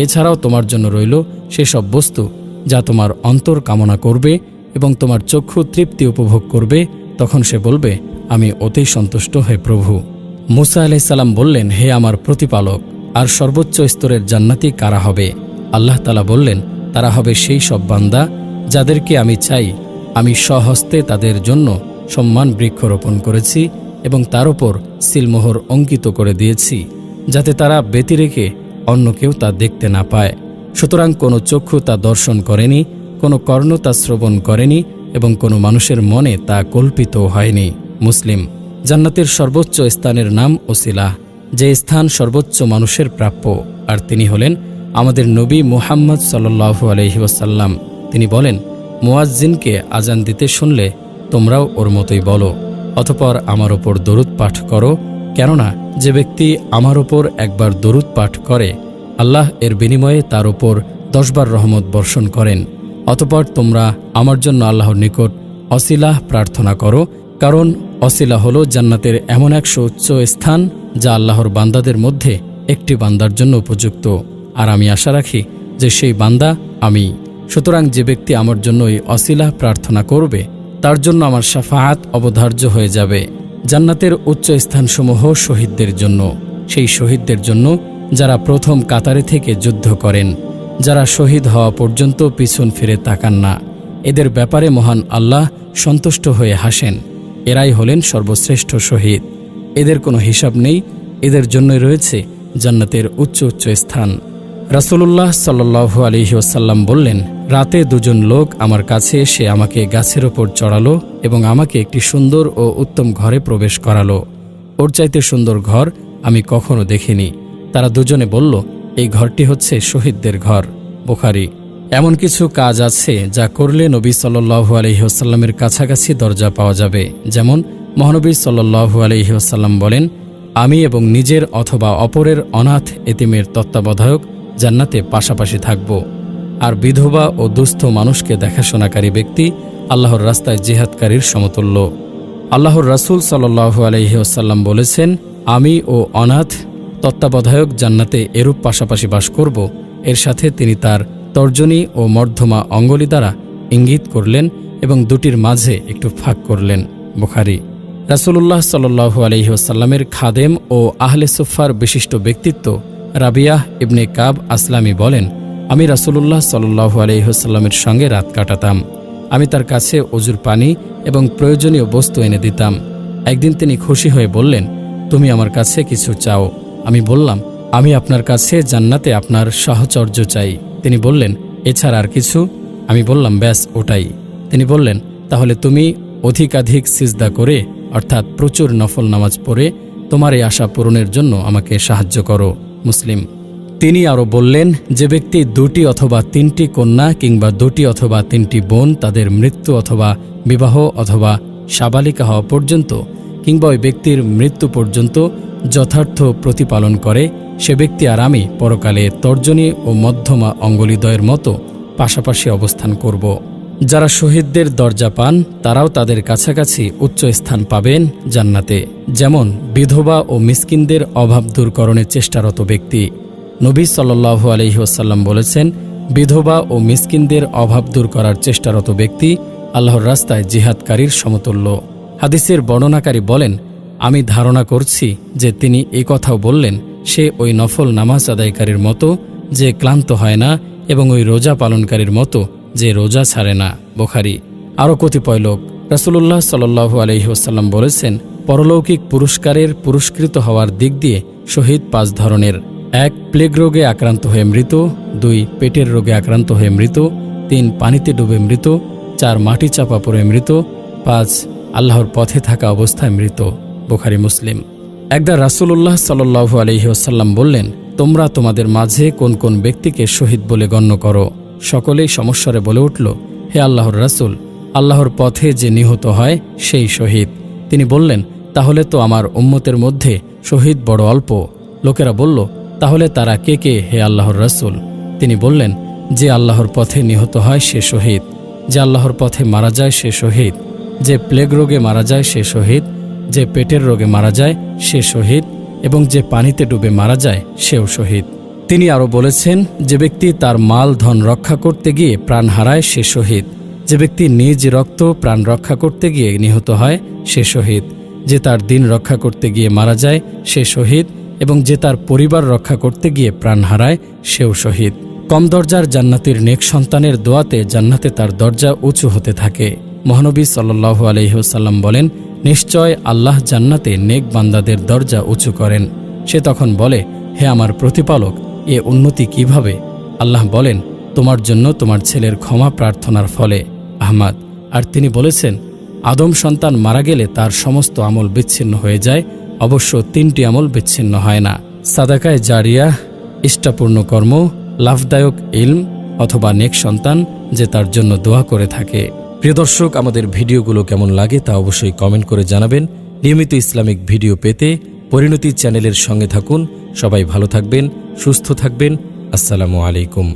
এছাড়াও তোমার জন্য রইল সেসব বস্তু যা তোমার অন্তর কামনা করবে এবং তোমার চক্ষু তৃপ্তি উপভোগ করবে। তখন সে বলবে, আমি ওতেই সন্তুষ্ট, হে প্রভু। মূসা আলাইহিস সালাম বললেন, হে আমার প্রতিপালক, আর সর্বোচ্চ স্তরের জান্নাতি কারা হবে? আল্লাহ তাআলা বললেন, তারা হবে সেই সব বান্দা যাদেরকে আমি চাই। আমি স্বহস্তে তাদের জন্য সম্মান বৃক্ষরোপণ করেছি এবং তার উপর সিলমোহর অঙ্কিত করে দিয়েছি, যাতে তারা ব্যতি রেখে অন্য কেউ তা দেখতে না পায়। সুতরাং কোনো চক্ষু তা দর্শন করেনি, কোনো কর্ণ তা শ্রবণ করেনি এবং কোনো মানুষের মনে তা কল্পিত হয়নি। মুসলিম। জান্নাতের সর্বোচ্চ স্থানের নাম ওসিলা, যে স্থান সর্বোচ্চ মানুষের প্রাপ্য, আর তিনি হলেন আমাদের নবী মুহাম্মদ সাল্লাল্লাহু আলাইহি ওয়াসাল্লাম। তিনি বলেন, মুয়াজ্জিনকে আজান দিতে শুনলে তোমরাও ওর মতোই বলো, অতঃপর আমার ওপর দরুদ পাঠ করো, কেননা যে ব্যক্তি আমার ওপর একবার দরুদ পাঠ করে আল্লাহ এর বিনিময়ে তার ওপর 10 বার রহমত বর্ষণ করেন। অতঃপর তোমরা আমার জন্য আল্লাহর নিকট অসিলাহ প্রার্থনা করো, কারণ অসিলা হলো জান্নাতের এমন এক সুউচ্চ স্থান যা আল্লাহর বান্দাদের মধ্যে একটি বান্দার জন্য উপযুক্ত, আর আমি আশা রাখি যে সেই বান্দা আমি। সুতরাং যে ব্যক্তি আমার জন্য এই অসিলা প্রার্থনা করবে তার জন্য আমার শাফাআত অবধার্য হয়ে যাবে। জান্নাতের উচ্চ স্থানসমূহ শহীদদের জন্য, সেই শহীদদের জন্য যারা প্রথম কাতারে থেকে যুদ্ধ করেন, যারা শহীদ হওয়া পর্যন্ত পিছন ফিরে তাকান না। এদের ব্যাপারে মহান আল্লাহ সন্তুষ্ট হয়ে হাসেন। এরাই হলেন সর্বশ্রেষ্ঠ শহীদ। এদের কোনো হিসাব নেই, এদের জন্যই রয়েছে জান্নাতের উচ্চ উচ্চ স্থান। রাসূলুল্লাহ সাল্লাল্লাহু আলাইহি ওয়াসাল্লাম বললেন, রাতে দুজন লোক আমার কাছে এসে আমাকে গাছের ওপর চড়ালো এবং আমাকে একটি সুন্দর ও উত্তম ঘরে প্রবেশ করালো। ওর চাইতে সুন্দর ঘর আমি কখনো দেখিনি। তারা দুজনে বলল, এই ঘরটি হচ্ছে শহীদদের ঘর। বুখারী। এমন কিছু কাজ আছে যা করলে নবী সাল্লাল্লাহু আলাইহি ওয়াসাল্লামের কাছাকাছি দরজা পাওয়া যাবে। যেমন মহানবী সাল্লাল্লাহু আলাইহি ওয়াসাল্লাম বলেন, আমি এবং নিজের অথবা অপরের অনাথ এতিমের তত্ত্বাবধায়ক জান্নাতে পাশাপাশি থাকব। আর বিধবা ও দুস্থ মানুষকে দেখাশোনাকারী ব্যক্তি আল্লাহর রাস্তায় জিহাদকারীর সমতুল্য। আল্লাহর রাসূল সাল্লাল্লাহু আলাইহি ওয়াসাল্লাম বলেছেন, আমি ও অনাথ তত্ত্বাবধায়ক জান্নাতে এরূপ পাশাপাশি বাস করব। এর সাথে তিনি তার তর্জনী ও মর্ধমা অঙ্গুলি দ্বারা ইঙ্গিত করলেন এবং দুটির মাঝে একটু ফাঁক করলেন। বুখারী। রাসূলুল্লাহ সাল্লাল্লাহু আলাইহি ওয়াসাল্লামের খাদেম ও আহলে সুফার বিশিষ্ট ব্যক্তিত্ব রাবিয়াহ ইবনে কাব আসলামী বলেন, আমি রাসূলুল্লাহ সাল্লাল্লাহু আলাইহি ওয়াসাল্লামের সঙ্গে রাত কাটাতাম। আমি তার কাছে অজুর পানি এবং প্রয়োজনীয় বস্তু এনে দিতাম। একদিন তিনি খুশি হয়ে বললেন, তুমি আমার কাছে কিছু চাও। আমি বললাম, আমি আপনার কাছে জান্নাতে আপনার সাহচর্য চাই। তিনি বললেন, এছাড়া আর কিছু? আমি বললাম, ব্যাস ওটাই। তিনি বললেন, তাহলে তুমি অধিকাধিক সিজদা করে অর্থাৎ প্রচুর নফল নামাজ পড়ে তোমার এই আশা পূরণের জন্য আমাকে সাহায্য করো। মুসলিম। তিনি আরও বললেন, যে ব্যক্তি 2টি অথবা 3টি কন্যা কিংবা 2টি অথবা 3টি বোন তাদের মৃত্যু অথবা বিবাহ অথবা সাবালিকা হওয়া পর্যন্ত কিংবা ওই ব্যক্তির মৃত্যু পর্যন্ত যথার্থ প্রতিপালন করে, সে ব্যক্তি আর আমি পরকালে তর্জনী ও মধ্যমা অঙ্গুলিদ্বয়ের মতো পাশাপাশি অবস্থান করব। যারা শহীদদের দরজা পান তারাও তাদের কাছাকাছি উচ্চ স্থান পাবেন জান্নাতে। যেমন বিধবা ও মিসকিনদের অভাব দূরকরণের চেষ্টারত ব্যক্তি। নবী সাল্লাল্লাহু আলাইহি ওয়াসাল্লাম বলেছেন, বিধবা ও মিসকিনদের অভাব দূর করার চেষ্টারত ব্যক্তি আল্লাহর রাস্তায় জিহাদকারীর সমতুল্য। হাদিসের বর্ণনাকারী বলেন, আমি ধারণা করছি যে তিনি এই কথাও বললেন, সে ওই নফল নামাজ আদায়কারীর মতো যে ক্লান্ত হয় না এবং ওই রোজা পালনকারীর মতো যে রোজা ছাড়ে না। বুখারী। আরও কতিপয় লোক। রাসূলুল্লাহ সাল্লাল্লাহু আলাইহি ওয়াসাল্লাম বলেছেন, পরলৌকিক পুরস্কারের পুরস্কৃত হওয়ার দিক দিয়ে শহীদ 5 ধরনের। 1. প্লেগ রোগে আক্রান্ত হয়ে মৃত। 2. পেটের রোগে আক্রান্ত হয়ে মৃত। 3. পানিতে ডুবে মৃত। 4. মাটি চাপা পড়ে মৃত। 5. আল্লাহর পথে থাকা অবস্থায় মৃত। বুখারী মুসলিম। একদা রাসূলুল্লাহ সাল্লাল্লাহু আলাইহি ওয়াসাল্লাম বললেন, তোমরা তোমাদের মাঝে কোন কোন ব্যক্তিকে শহীদ বলে গণ্য করো? সকলেই সমস্বরে বলে উঠল, হে আল্লাহর রাসূল, আল্লাহর পথে যে নিহত হয় সেই শহীদ। তিনি বললেন, তাহলে তো আমার উম্মতের মধ্যে শহীদ বড় অল্প। লোকেরা বলল, তাহলে তারা কে কে হে আল্লাহর রাসূল? তিনি বললেন, যে আল্লাহর পথে নিহত হয় সে শহীদ, যে আল্লাহর পথে মারা যায় সে শহীদ, যে প্লেগ রোগে মারা যায় সে শহীদ, যে পেটের রোগে মারা যায় সে শহীদ এবং যে পানিতে ডুবে মারা যায় সেও শহীদ। তিনি আরও বলেছেন, যে ব্যক্তি তার মাল ধন রক্ষা করতে গিয়ে প্রাণ হারায় সে শহীদ, যে ব্যক্তি নিজ রক্ত প্রাণ রক্ষা করতে গিয়ে নিহত হয় সে শহীদ, যে তার দিন রক্ষা করতে গিয়ে মারা যায় সে শহীদ এবং যে তার পরিবার রক্ষা করতে গিয়ে প্রাণ হারায় সেও শহীদ। কম দরজার জান্নাতীর নেক সন্তানের দোয়াতে জান্নাতে তার দরজা উঁচু হতে থাকে। মহানবী সাল্লাল্লাহু আলাইহি ওয়াসাল্লাম বলেন, নিশ্চয় আল্লাহ জান্নাতে নেক বান্দাদের দরজা উঁচু করেন। সে তখন বলে, হে আমার প্রতিপালক, এ উন্নতি কিভাবে? আল্লাহ বলেন, তোমার জন্য তোমার ছেলের ক্ষমা প্রার্থনার ফলে। আহমদ। আর তিনি বলেছেন, আদম সন্তান মারা গেলে তার সমস্ত আমল বিচ্ছিন্ন হয়ে যায়, অবশ্য 3টি আমল বিচ্ছিন্ন হয় না: সাদাকায়ে জারিয়া, ইষ্টাপূর্ণ কর্ম, লাভদায়ক ইলম অথবা নেক সন্তান যে তার জন্য দোয়া করে থাকে। প্রিয় দর্শক, আমাদের ভিডিওগুলো কেমন লাগে তা অবশ্যই কমেন্ট করে জানাবেন। নিয়মিত ইসলামিক ভিডিও পেতে পরিণতি চ্যানেলের সঙ্গে থাকুন। সবাই ভালো থাকবেন, সুস্থ থাকবেন। আসসালামু আলাইকুম।